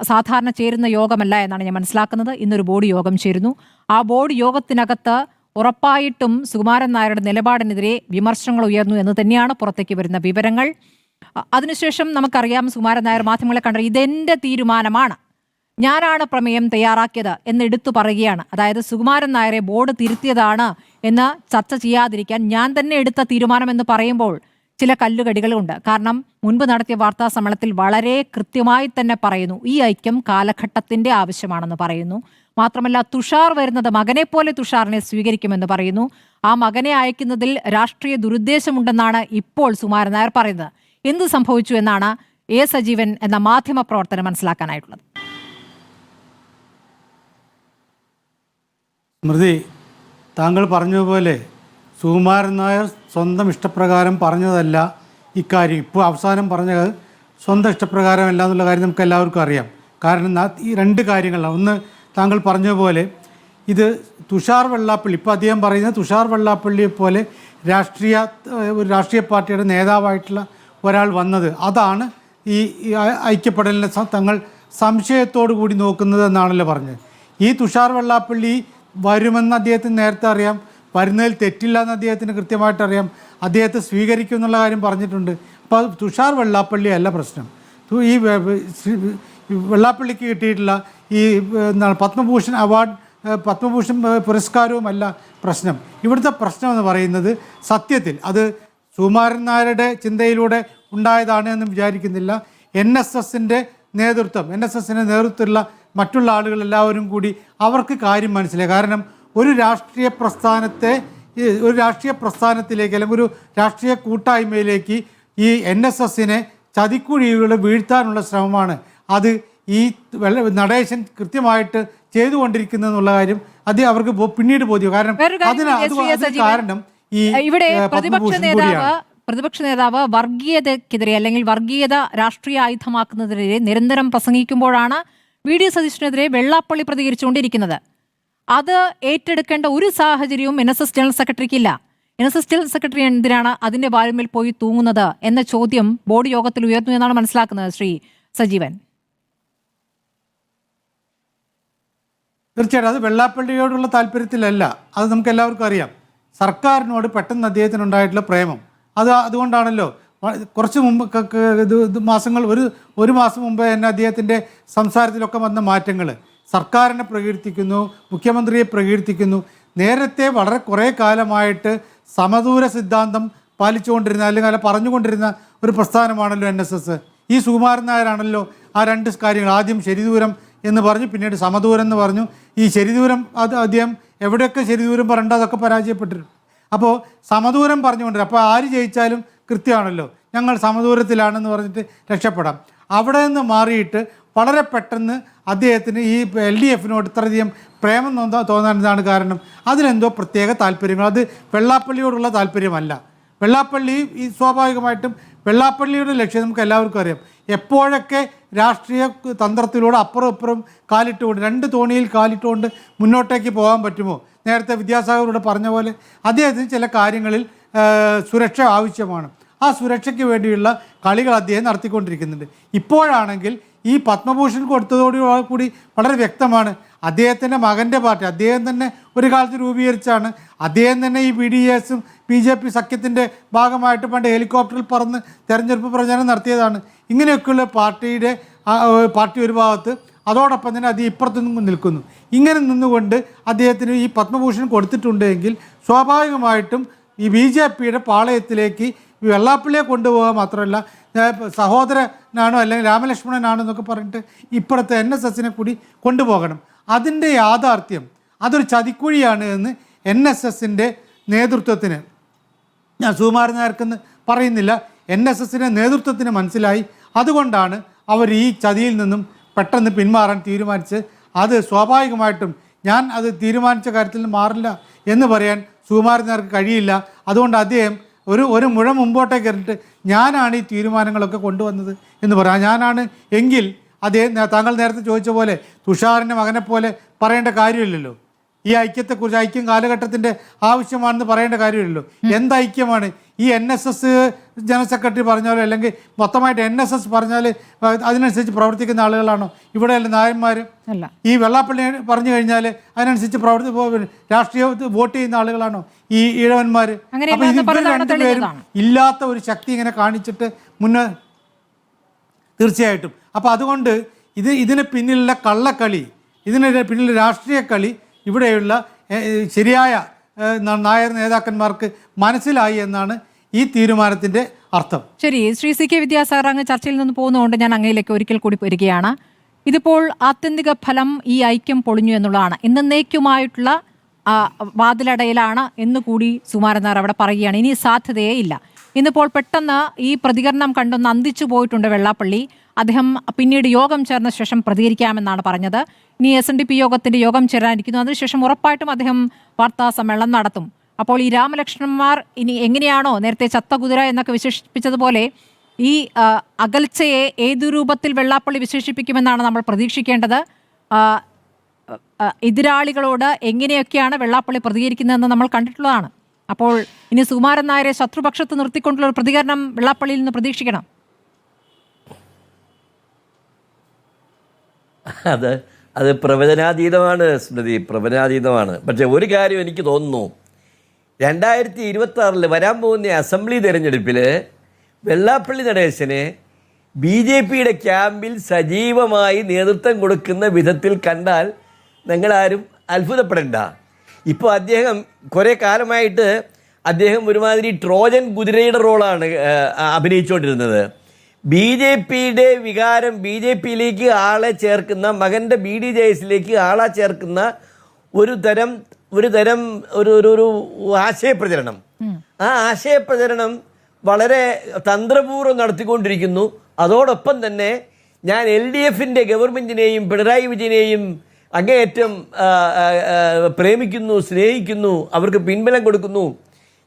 സാധാരണ ചേരുന്ന യോഗമല്ല എന്നാണ് ഞാൻ മനസ്സിലാക്കുന്നത്. ഇന്നൊരു ബോർഡ് യോഗം ചേരുന്നു. ആ ബോർഡ് യോഗത്തിനകത്ത് ഉറപ്പായിട്ടും സുകുമാരൻ നായരുടെ നിലപാടിനെതിരെ വിമർശനങ്ങൾ ഉയർന്നു എന്ന് തന്നെയാണ് പുറത്തേക്ക് വരുന്ന വിവരങ്ങൾ. അതിനുശേഷം നമുക്കറിയാം സുകുമാരൻ നായർ മാധ്യമങ്ങളെ കണ്ടത് ഇതെന്റെ തീരുമാനമാണ്, ഞാനാണ് പ്രമേയം തയ്യാറാക്കിയത് എന്ന് എടുത്തു പറയുകയാണ്. അതായത് സുകുമാരൻ നായരെ ബോർഡ് തിരുത്തിയതാണ് എന്ന് ചർച്ച ചെയ്യാതിരിക്കാൻ ഞാൻ തന്നെ എടുത്ത തീരുമാനം എന്ന് പറയുമ്പോൾ ചില കല്ലുകടികളുണ്ട്. കാരണം മുൻപ് നടത്തിയ വാർത്താ സമ്മേളനത്തിൽ വളരെ കൃത്യമായി തന്നെ പറയുന്നു ഈ ഐക്യം കാലഘട്ടത്തിന്റെ ആവശ്യമാണെന്ന് പറയുന്നു. മാത്രമല്ല തുഷാർ വരുന്നത് മകനെ പോലെ തുഷാറിനെ സ്വീകരിക്കുമെന്ന് പറയുന്നു. ആ മകനെ അയക്കുന്നതിൽ രാഷ്ട്രീയ ദുരുദ്ദേശമുണ്ടെന്നാണ് ഇപ്പോൾ സുകുമാരൻ നായർ പറയുന്നത്. എന്ത് സംഭവിച്ചു എന്നാണ് എ സജീവൻ എന്ന മാധ്യമ പ്രവർത്തനം മനസ്സിലാക്കാനായിട്ടുള്ളത്? സ്മൃതി, താങ്കൾ പറഞ്ഞതുപോലെ സുകുമാരൻ നായർ സ്വന്തം ഇഷ്ടപ്രകാരം പറഞ്ഞതല്ല ഇക്കാര്യം. ഇപ്പോൾ അവസാനം പറഞ്ഞത് സ്വന്തം ഇഷ്ടപ്രകാരമല്ല എന്നുള്ള കാര്യം നമുക്ക് എല്ലാവർക്കും അറിയാം. കാരണം ഈ രണ്ട് കാര്യങ്ങളാണ്. ഒന്ന്, താങ്കൾ പറഞ്ഞതുപോലെ ഇത് തുഷാർ വെള്ളാപ്പള്ളി, ഇപ്പോൾ അദ്ദേഹം പറയുന്നത് തുഷാർ വെള്ളാപ്പള്ളിയെ പോലെ ഒരു രാഷ്ട്രീയ പാർട്ടിയുടെ നേതാവായിട്ടുള്ള ഒരാൾ വന്നത്, അതാണ് ഈ ഐക്യപ്പെടലിനെ തങ്ങൾ സംശയത്തോടു കൂടി നോക്കുന്നത് എന്നാണല്ലോ പറഞ്ഞത്. ഈ തുഷാർ വെള്ളാപ്പള്ളി വരുമെന്ന് അദ്ദേഹത്തിന് നേരത്തെ അറിയാം, വരുന്നതിൽ തെറ്റില്ല എന്ന് അദ്ദേഹത്തിന് കൃത്യമായിട്ട് അറിയാം, അദ്ദേഹത്തെ സ്വീകരിക്കും എന്നുള്ള കാര്യം പറഞ്ഞിട്ടുണ്ട്. അപ്പോൾ തുഷാർ വെള്ളാപ്പള്ളി അല്ല പ്രശ്നം. ഈ വെള്ളാപ്പള്ളിക്ക് കിട്ടിയിട്ടുള്ള ഈ എന്താണ് പത്മഭൂഷൺ അവാർഡ്, പത്മഭൂഷൺ പുരസ്കാരവുമല്ല പ്രശ്നം. ഇവിടുത്തെ പ്രശ്നം എന്ന് പറയുന്നത് സത്യത്തിൽ അത് സുകുമാരൻ നായരുടെ ചിന്തയിലൂടെ ഉണ്ടായതാണ് എന്ന് വിചാരിക്കുന്നില്ല. NSSന്റെ നേതൃത്വത്തിലുള്ള മറ്റുള്ള ആളുകളെല്ലാവരും കൂടി അവർക്ക് കാര്യം മനസ്സിലായി. കാരണം ഒരു രാഷ്ട്രീയ പ്രസ്ഥാനത്തിലേക്ക് അല്ലെങ്കിൽ ഒരു രാഷ്ട്രീയ കൂട്ടായ്മയിലേക്ക് ഈ NSSനെ ചതിക്കുഴിയിലൂടെ വീഴ്ത്താനുള്ള ശ്രമമാണ് അത് ഈ നടേശൻ കൃത്യമായിട്ട് ചെയ്തുകൊണ്ടിരിക്കുന്നതെന്നുള്ള കാര്യം അത് അവർക്ക് പിന്നീട് ബോധ്യം. കാരണം കാരണം ഈ ഇവിടെ പ്രതിപക്ഷ നേതാവ് വർഗീയതക്കെതിരെ അല്ലെങ്കിൽ വർഗീയത രാഷ്ട്രീയ ആയുധമാക്കുന്നതിനെതിരെ നിരന്തരം പ്രസംഗിക്കുമ്പോഴാണ് VD സതീശനെതിരെ വെള്ളാപ്പള്ളി പ്രതികരിച്ചുകൊണ്ടിരിക്കുന്നത്. അത് ഏറ്റെടുക്കേണ്ട ഒരു സാഹചര്യവും NSS ജനറൽ സെക്രട്ടറിക്കില്ല. NSS ജനറൽ സെക്രട്ടറി എന്തിനാണ് അതിന്റെ വാലുമേൽ പോയി തൂങ്ങുന്നത് എന്ന ചോദ്യം ബോർഡ് യോഗത്തിൽ ഉയർന്നു എന്നാണ് മനസ്സിലാക്കുന്നത്. ശ്രീ സജീവൻ, തീർച്ചയായിട്ടും അത് വെള്ളാപ്പള്ളിയോടുള്ള താല്പര്യത്തിലല്ല, അത് നമുക്ക് എല്ലാവർക്കും അറിയാം. സർക്കാരിനോട് പെട്ടെന്ന് അദ്ദേഹത്തിനുണ്ടായിട്ടുള്ള പ്രേമം അതുകൊണ്ടാണല്ലോ കുറച്ച് മുമ്പ് ഒരു മാസം മുമ്പ് തന്നെ അദ്ദേഹത്തിൻ്റെ സംസാരത്തിലൊക്കെ വന്ന മാറ്റങ്ങൾ സർക്കാരിനെ പ്രകീർത്തിക്കുന്നു, മുഖ്യമന്ത്രിയെ പ്രകീർത്തിക്കുന്നു. നേരത്തെ വളരെ കുറേ കാലമായിട്ട് സമദൂര സിദ്ധാന്തം പാലിച്ചുകൊണ്ടിരുന്ന അല്ലെങ്കിൽ പറഞ്ഞുകൊണ്ടിരുന്ന ഒരു പ്രസ്ഥാനമാണല്ലോ NSS. ഈ സുകുമാരൻ നായരാണല്ലോ ആ രണ്ട് കാര്യങ്ങൾ, ആദ്യം ശരിദൂരം എന്ന് പറഞ്ഞു, പിന്നീട് സമദൂരം എന്ന് പറഞ്ഞു. ഈ ശരിദൂരം അദ്ദേഹം എവിടെയൊക്കെ ശരിദൂരം പറയേണ്ട അതൊക്കെ പരാജയപ്പെട്ടിരുന്നു. അപ്പോൾ സമദൂരം പറഞ്ഞുകൊണ്ടിരുന്നു. അപ്പോൾ ആര് ജയിച്ചാലും കൃത്യമാണല്ലോ, ഞങ്ങൾ സമദൂരത്തിലാണെന്ന് പറഞ്ഞിട്ട് രക്ഷപ്പെടാം. അവിടെ നിന്ന് മാറിയിട്ട് വളരെ പെട്ടെന്ന് അദ്ദേഹത്തിന് ഈ LDFനോട് ഇത്രയധികം പ്രേമം തോന്നാൻ എന്താണ് കാരണം? അതിലെന്തോ പ്രത്യേക താല്പര്യങ്ങൾ, അത് വെള്ളാപ്പള്ളിയോടുള്ള താല്പര്യമല്ല. വെള്ളാപ്പള്ളി ഈ സ്വാഭാവികമായിട്ടും വെള്ളാപ്പള്ളിയുടെ ലക്ഷ്യം നമുക്ക് എല്ലാവർക്കും അറിയാം. എപ്പോഴൊക്കെ രാഷ്ട്രീയ തന്ത്രത്തിലൂടെ അപ്പുറം ഇപ്പുറം കാലിട്ടുകൊണ്ട്, രണ്ട് തോണിയിൽ കാലിട്ടുകൊണ്ട് മുന്നോട്ടേക്ക് പോകാൻ പറ്റുമോ? നേരത്തെ വിദ്യാസാഗരോട് പറഞ്ഞ പോലെ അദ്ദേഹത്തിന് ചില കാര്യങ്ങളിൽ സുരക്ഷ ആവശ്യമാണ്. ആ സുരക്ഷയ്ക്ക് വേണ്ടിയുള്ള കളികൾ അദ്ദേഹം നടത്തിക്കൊണ്ടിരിക്കുന്നുണ്ട്. ഇപ്പോഴാണെങ്കിൽ ഈ പത്മഭൂഷൺ കൊടുത്തതോടുകൂടി വളരെ വ്യക്തമാണ് അദ്ദേഹത്തിൻ്റെ മകൻ്റെ പാർട്ടി അദ്ദേഹം തന്നെ ഒരു കാലത്ത് രൂപീകരിച്ചാണ്. അദ്ദേഹം തന്നെ ഈ BDS-ഉം BJP സഖ്യത്തിൻ്റെ ഭാഗമായിട്ട് പണ്ട് ഹെലികോപ്റ്ററിൽ പറന്ന് തെരഞ്ഞെടുപ്പ് പ്രചാരണം നടത്തിയതാണ്. ഇങ്ങനെയൊക്കെയുള്ള പാർട്ടി ഒരു ഭാഗത്ത്, അതോടൊപ്പം തന്നെ അത് ഇപ്പുറത്തുനിന്നും നിൽക്കുന്നു. ഇങ്ങനെ നിന്നുകൊണ്ട് അദ്ദേഹത്തിന് ഈ പത്മഭൂഷൺ കൊടുത്തിട്ടുണ്ടെങ്കിൽ സ്വാഭാവികമായിട്ടും ഈ BJPയുടെ പാളയത്തിലേക്ക് വെള്ളാപ്പള്ളിയെ കൊണ്ടുപോകുക മാത്രമല്ല, സഹോദരനാണോ അല്ലെങ്കിൽ രാമലക്ഷ്മണനാണോ എന്നൊക്കെ പറഞ്ഞിട്ട് ഇപ്പോഴത്തെ NSSനെ കൂടി കൊണ്ടുപോകണം. അതിൻ്റെ യാഥാർത്ഥ്യം അതൊരു ചതിക്കുഴിയാണ് എന്ന് NSSൻ്റെ നേതൃത്വത്തിന്, ഞാൻ സുകുമാരൻ നായർക്കെന്ന് പറയുന്നില്ല, NSSൻ്റെ നേതൃത്വത്തിന് മനസ്സിലായി. അതുകൊണ്ടാണ് അവർ ഈ ചതിയിൽ നിന്നും പെട്ടെന്ന് പിന്മാറാൻ തീരുമാനിച്ച്. അത് സ്വാഭാവികമായിട്ടും ഞാൻ അത് തീരുമാനിച്ച കാര്യത്തിൽ നിന്ന് മാറില്ല എന്ന് പറയാൻ സുകുമാരൻ നായർക്ക് കഴിയില്ല. അതുകൊണ്ട് അദ്ദേഹം ഒരു മുഴം മുമ്പോട്ടേക്ക് എറിഞ്ഞിട്ട് ഞാനാണ് ഈ തീരുമാനങ്ങളൊക്കെ കൊണ്ടുവന്നത് എന്ന് പറയാം. ഞാനാണ് എങ്കിൽ താങ്കൾ നേരത്തെ ചോദിച്ച പോലെ തുഷാറിൻ്റെ മകനെ പോലെ പറയേണ്ട കാര്യമില്ലല്ലോ. ഈ ഐക്യത്തെക്കുറിച്ച് ഐക്യം കാലഘട്ടത്തിൻ്റെ ആവശ്യമാണെന്ന് പറയേണ്ട കാര്യമില്ലല്ലോ. എന്ത് ഐക്യമാണ്? ഈ NSS ജനറൽ സെക്രട്ടറി പറഞ്ഞാലോ അല്ലെങ്കിൽ മൊത്തമായിട്ട് NSS പറഞ്ഞാൽ അതിനനുസരിച്ച് പ്രവർത്തിക്കുന്ന ആളുകളാണോ ഇവിടെയല്ല നായന്മാർ? ഈ വെള്ളാപ്പള്ളി പറഞ്ഞു കഴിഞ്ഞാൽ അതിനനുസരിച്ച് രാഷ്ട്രീയ വോട്ട് ചെയ്യുന്ന ആളുകളാണോ ഈ ഈഴവന്മാർ? അപ്പോൾ ഇവർ രണ്ടുപേരും ഇല്ലാത്ത ഒരു ശക്തി ഇങ്ങനെ കാണിച്ചിട്ട് തീർച്ചയായിട്ടും. അപ്പോൾ അതുകൊണ്ട് ഇതിന് പിന്നിലുള്ള കള്ളക്കളി, ഇതിന് പിന്നിൽ രാഷ്ട്രീയ കളി ഇവിടെയുള്ള ശരിയായ നായർ നേതാക്കന്മാർക്ക് മനസ്സിലായി എന്നാണ് ഈ തീരുമാനത്തിൻ്റെ അർത്ഥം. ശരി, ശ്രീ CK വിദ്യാസാഗർ, അങ്ങ് ചർച്ചയിൽ നിന്ന് പോകുന്നതുകൊണ്ട് ഞാൻ അങ്ങയിലേക്ക് ഒരിക്കൽ കൂടി വരികയാണ്. ഇതിപ്പോൾ ആത്യന്തിക ഫലം ഈ ഐക്യം പൊളിഞ്ഞു എന്നുള്ളതാണ്. എന്നേക്കുമായിട്ടുള്ള വാതിലടയിലാണ് എന്നുകൂടി സുകുമാരൻ നായർ അവിടെ പറയുകയാണ്. ഇനി സാധ്യതയേ ഇല്ല. ഇന്നിപ്പോൾ പെട്ടെന്ന് ഈ പ്രതികരണം കണ്ടൊന്ന് അന്തിച്ചു പോയിട്ടുണ്ട് വെള്ളാപ്പള്ളി. അദ്ദേഹം പിന്നീട് യോഗം ചേർന്ന ശേഷം പ്രതികരിക്കാമെന്നാണ് പറഞ്ഞത്. ഇനി SNDP യോഗത്തിന്റെ യോഗം ചേരാനിരിക്കുന്നു. അതിനുശേഷം ഉറപ്പായിട്ടും അദ്ദേഹം വാർത്താ സമ്മേളനം നടത്തും. അപ്പോൾ ഈ രാമലക്ഷ്മണന്മാർ ഇനി എങ്ങനെയാണോ നേരത്തെ ചത്ത കുതിര എന്നൊക്കെ വിശേഷിപ്പിച്ചതുപോലെ ഈ അകൽച്ചയെ ഏതു രൂപത്തിൽ വെള്ളാപ്പള്ളി വിശേഷിപ്പിക്കുമെന്നാണ് നമ്മൾ പ്രതീക്ഷിക്കേണ്ടത്. എതിരാളികളോട് എങ്ങനെയൊക്കെയാണ് വെള്ളാപ്പള്ളി പ്രതികരിക്കുന്നതെന്ന് നമ്മൾ കണ്ടിട്ടുള്ളതാണ്. അപ്പോൾ ഇനി സുകുമാരൻ നായരെ ശത്രുപക്ഷത്ത് നിർത്തിക്കൊണ്ടുള്ള ഒരു പ്രതികരണം വെള്ളാപ്പള്ളിയിൽ നിന്ന് പ്രതീക്ഷിക്കണം. അത് പ്രവചനാതീതമാണ് സ്മൃതി, പ്രവചനാതീതമാണ്. പക്ഷെ ഒരു കാര്യം എനിക്ക് തോന്നുന്നു, 2026 വരാൻ പോകുന്ന അസംബ്ലി തെരഞ്ഞെടുപ്പിൽ വെള്ളാപ്പള്ളി നടേശന് BJPയുടെ ക്യാമ്പിൽ സജീവമായി നേതൃത്വം കൊടുക്കുന്ന വിധത്തിൽ കണ്ടാൽ നിങ്ങളാരും അത്ഭുതപ്പെടേണ്ട. ഇപ്പോൾ അദ്ദേഹം കുറേ കാലമായിട്ട് അദ്ദേഹം ഒരുമാതിരി ട്രോജൻ കുതിരയുടെ റോളാണ് അഭിനയിച്ചുകൊണ്ടിരുന്നത്. BJPയുടെ വികാരം, BJPയിലേക്ക് ആളെ ചേർക്കുന്ന, മകൻ്റെ BDJSലേക്ക് ആളെ ചേർക്കുന്ന ഒരു തരം ഒരു ആശയപ്രചരണം. ആ ആശയപ്രചരണം വളരെ തന്ത്രപൂർവ്വം നടത്തിക്കൊണ്ടിരിക്കുന്നു. അതോടൊപ്പം തന്നെ ഞാൻ LDFൻ്റെ ഗവൺമെൻറ്റിനെയും പിണറായി വിജയനെയും അങ്ങേയറ്റം പ്രേമിക്കുന്നു, സ്നേഹിക്കുന്നു, അവർക്ക് പിൻബലം കൊടുക്കുന്നു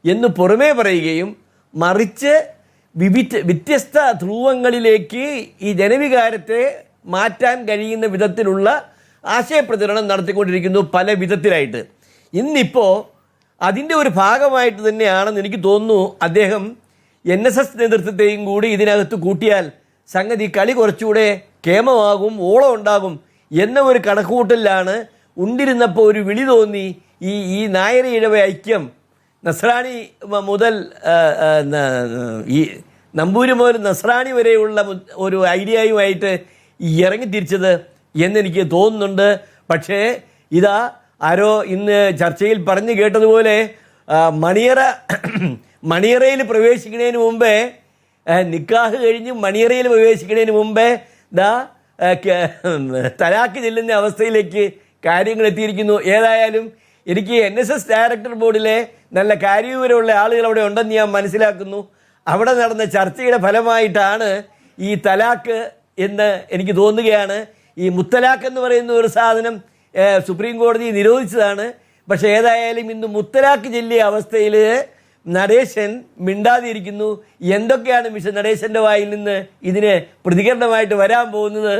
എന്ന് പുറമേ പറയുകയും മറിച്ച് വ്യത്യസ്ത ധ്രുവങ്ങളിലേക്ക് ഈ ജനവികാരത്തെ മാറ്റാൻ കഴിയുന്ന വിധത്തിലുള്ള ആശയപ്രചരണം നടത്തിക്കൊണ്ടിരിക്കുന്നു പല വിധത്തിലായിട്ട്. ഇന്നിപ്പോൾ അതിൻ്റെ ഒരു ഭാഗമായിട്ട് തന്നെയാണെന്ന് എനിക്ക് തോന്നുന്നു അദ്ദേഹം NSS നേതൃത്വത്തെയും കൂടി ഇതിനകത്ത് കൂട്ടിയാൽ സംഗതി കളി കുറച്ചുകൂടെ കേമമാകും, ഓളം ഉണ്ടാകും എന്ന ഒരു കണക്കുകൂട്ടലിലാണ് ഉണ്ടിരുന്നപ്പോൾ ഒരു വിളി തോന്നി. ഈ നായർ ഈഴവ ഐക്യം നസ്രാണി മുതൽ ഈ നമ്പൂരി മുതൽ നസ്രാണി വരെയുള്ള ഒരു ഐഡിയയുമായിട്ട് ഇറങ്ങിത്തിരിച്ചത് എന്നെനിക്ക് തോന്നുന്നുണ്ട്. പക്ഷേ ഇതാ ആരോ ഇന്ന് ചർച്ചയിൽ പറഞ്ഞു കേട്ടതുപോലെ മണിയറയിൽ പ്രവേശിക്കുന്നതിന് മുമ്പേ, നിക്കാഹ് കഴിഞ്ഞ് മണിയറയിൽ പ്രവേശിക്കുന്നതിന് മുമ്പേ തലാക്ക് ചെല്ലുന്ന അവസ്ഥയിലേക്ക് കാര്യങ്ങൾ എത്തിയിരിക്കുന്നു. ഏതായാലും എനിക്ക് NSS ഡയറക്ടർ ബോർഡിലെ നല്ല കാര്യവിവരമുള്ള ആളുകൾ അവിടെ ഉണ്ടെന്ന് ഞാൻ മനസ്സിലാക്കുന്നു. അവിടെ നടന്ന ചർച്ചയുടെ ഫലമായിട്ടാണ് ഈ തലാക്ക് എന്ന് എനിക്ക് തോന്നുകയാണ്. ഈ മുത്തലാക്ക് എന്ന് പറയുന്ന ഒരു സാധനം സുപ്രീം കോടതി നിരോധിച്ചതാണ്. പക്ഷേ ഏതായാലും ഇന്ന് മുത്തലാക്ക് ചൊല്ലിയ അവസ്ഥയിൽ നടേശൻ മിണ്ടാതിരിക്കുന്നു. എന്തൊക്കെയാണ് മിസ്റ്റർ നടേശൻ്റെ വായിൽ നിന്ന് ഇതിന് പ്രതികരണമായിട്ട് വരാൻ പോകുന്നത്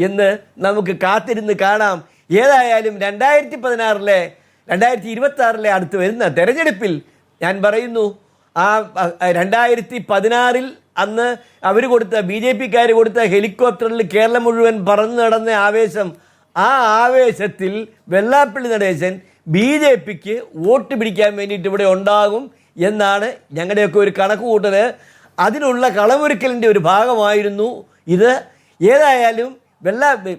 എന്ന് നമുക്ക് കാത്തിരുന്ന് കാണാം. ഏതായാലും 2026 അടുത്ത് വരുന്ന തെരഞ്ഞെടുപ്പിൽ ഞാൻ പറയുന്നു, ആ 2016 അന്ന് അവർ കൊടുത്ത BJPക്കാർ കൊടുത്ത ഹെലികോപ്റ്ററിൽ കേരളം മുഴുവൻ പറന്നു നടന്ന ആവേശം, ആ ആവേശത്തിൽ വെള്ളാപ്പള്ളി നടേശൻ BJPക്ക് വോട്ട് പിടിക്കാൻ വേണ്ടിയിട്ട് ഇവിടെ ഉണ്ടാകും എന്നാണ് ഞങ്ങളുടെയൊക്കെ ഒരു കണക്കുകൂട്ടൽ. അതിനുള്ള കളമൊരുക്കലിൻ്റെ ഒരു ഭാഗമായിരുന്നു ഇത്. ഏതായാലും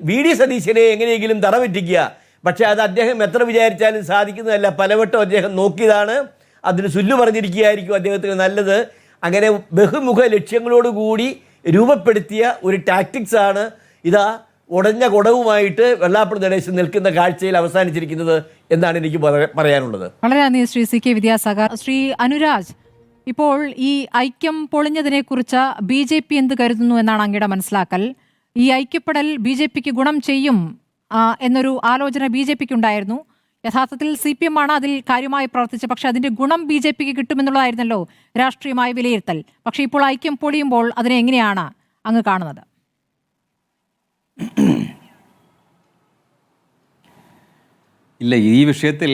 VD സതീശനെ എങ്ങനെയെങ്കിലും തറപറ്റിക്കുക. പക്ഷേ അത് അദ്ദേഹം എത്ര വിചാരിച്ചാലും സാധിക്കുന്നതല്ല. പലവട്ടം അദ്ദേഹം നോക്കിയതാണ്. അതിന് സുല്ലു പറഞ്ഞിരിക്കുകയായിരിക്കും അദ്ദേഹത്തിന് നല്ലത്. അങ്ങനെ ബഹുമുഖ ലക്ഷ്യങ്ങളോടുകൂടി രൂപപ്പെടുത്തിയ ഒരു ടാക്ടിക്സ് ആണ് ഇതാ ഉടഞ്ഞ കുടവുമായിട്ട് വെള്ളാപ്പള്ളി നടേശൻ നിൽക്കുന്ന കാഴ്ചയിൽ അവസാനിച്ചിരിക്കുന്നത് എന്നാണ് എനിക്ക് പറയാനുള്ളത്. വളരെ നന്ദി ശ്രീ CK വിദ്യാസാഗർ. ശ്രീ അനുരാജ്, ഇപ്പോൾ ഈ ഐക്യം പൊളിഞ്ഞതിനെ കുറിച്ച് BJP എന്ത് കരുതുന്നു എന്നാണ് അങ്ങയുടെ മനസ്സിലാക്കൽ? ഈ ഐക്യപ്പെടൽ BJPക്ക് ഗുണം ചെയ്യും എന്നൊരു ആലോചന BJPക്ക് ഉണ്ടായിരുന്നു. യഥാർത്ഥത്തിൽ CPM ആണ് അതിൽ കാര്യമായി പ്രവർത്തിച്ചത്. പക്ഷെ അതിന്റെ ഗുണം BJPക്ക് കിട്ടുമെന്നുള്ളതായിരുന്നല്ലോ രാഷ്ട്രീയമായ വിലയിരുത്തൽ. പക്ഷെ ഇപ്പോൾ ഐക്യം പൊളിയുമ്പോൾ അതിനെ എങ്ങനെയാണ് അങ്ങ് കാണുന്നത്? ഇല്ല, ഈ വിഷയത്തിൽ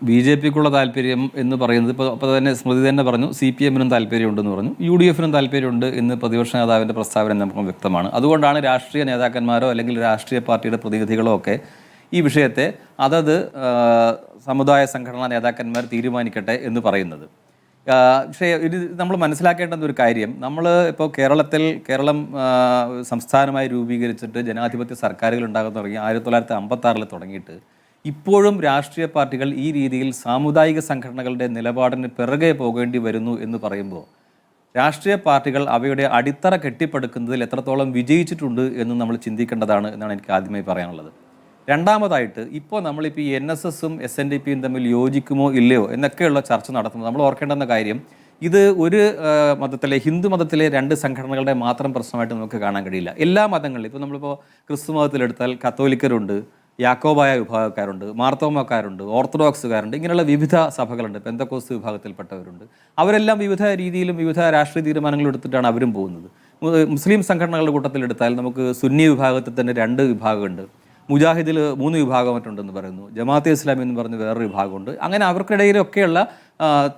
ബി ജെ പിക്കുള്ള താല്പര്യം എന്ന് പറയുന്നത് ഇപ്പോൾ തന്നെ സ്മൃതി തന്നെ പറഞ്ഞു, CPM-നും താല്പര്യമുണ്ടെന്ന് പറഞ്ഞു, UDF-നും താല്പര്യമുണ്ട് എന്ന് പ്രതിപക്ഷ നേതാവിൻ്റെ പ്രസ്താവന നമുക്ക് വ്യക്തമാണ്. അതുകൊണ്ടാണ് രാഷ്ട്രീയ നേതാക്കന്മാരോ അല്ലെങ്കിൽ രാഷ്ട്രീയ പാർട്ടിയുടെ പ്രതിനിധികളോ ഒക്കെ ഈ വിഷയത്തെ അതത് സമുദായ സംഘടനാ നേതാക്കന്മാർ തീരുമാനിക്കട്ടെ എന്ന് പറയുന്നത്. പക്ഷേ ഇത് നമ്മൾ മനസ്സിലാക്കേണ്ടുന്ന ഒരു കാര്യം, നമ്മൾ ഇപ്പോൾ കേരളം സംസ്ഥാനമായി രൂപീകരിച്ചിട്ട് ജനാധിപത്യ സർക്കാരുകൾ ഉണ്ടാകാൻ തുടങ്ങി 1956 തുടങ്ങിയിട്ട് ഇപ്പോഴും രാഷ്ട്രീയ പാർട്ടികൾ ഈ രീതിയിൽ സാമുദായിക സംഘടനകളുടെ നിലപാടിന് പിറകെ പോകേണ്ടി വരുന്നു എന്ന് പറയുമ്പോൾ രാഷ്ട്രീയ പാർട്ടികൾ അവയുടെ അടിത്തറ കെട്ടിപ്പടുക്കുന്നതിൽ എത്രത്തോളം വിജയിച്ചിട്ടുണ്ട് എന്ന് നമ്മൾ ചിന്തിക്കേണ്ടതാണ് എന്നാണ് എനിക്ക് ആദ്യമായി പറയാനുള്ളത്. രണ്ടാമതായിട്ട് ഇപ്പോൾ നമ്മളിപ്പോൾ ഈ NSS-ഉം SNDP-യും തമ്മിൽ യോജിക്കുമോ ഇല്ലയോ എന്നൊക്കെയുള്ള ചർച്ച നടത്തുന്നത് നമ്മൾ ഓർക്കേണ്ടുന്ന കാര്യം, ഇത് ഒരു മതത്തിലെ ഹിന്ദു മതത്തിലെ 2 സംഘടനകളുടെ മാത്രം പ്രശ്നമായിട്ട് നമുക്ക് കാണാൻ കഴിയില്ല. എല്ലാ മതങ്ങളിലും ഇപ്പോൾ നമ്മളിപ്പോൾ ക്രിസ്തു മതത്തിലെടുത്താൽ കത്തോലിക്കരുണ്ട്, യാക്കോബായ വിഭാഗക്കാരുണ്ട്, മാർത്തോമാക്കാരുണ്ട്, ഓർത്തഡോക്സുകാരുണ്ട്, ഇങ്ങനെയുള്ള വിവിധ സഭകളുണ്ട്, പെന്തക്കോസ്ത് വിഭാഗത്തിൽപ്പെട്ടവരുണ്ട്. അവരെല്ലാം വിവിധ രീതിയിലും വിവിധ രാഷ്ട്രീയ തീരുമാനങ്ങൾ എടുത്തിട്ടാണ് അവരും പോകുന്നത്. മുസ്ലിം സംഘടനകളുടെ കൂട്ടത്തിലെടുത്താൽ നമുക്ക് സുന്നി വിഭാഗത്തിൽ തന്നെ 2 വിഭാഗമുണ്ട്, മുജാഹിദിൽ 3 വിഭാഗം മറ്റുണ്ടെന്ന് പറയുന്നു, ജമാഅത്തെ ഇസ്ലാമി എന്ന് പറഞ്ഞ് വേറൊരു വിഭാഗമുണ്ട്. അങ്ങനെ അവർക്കിടയിലൊക്കെയുള്ള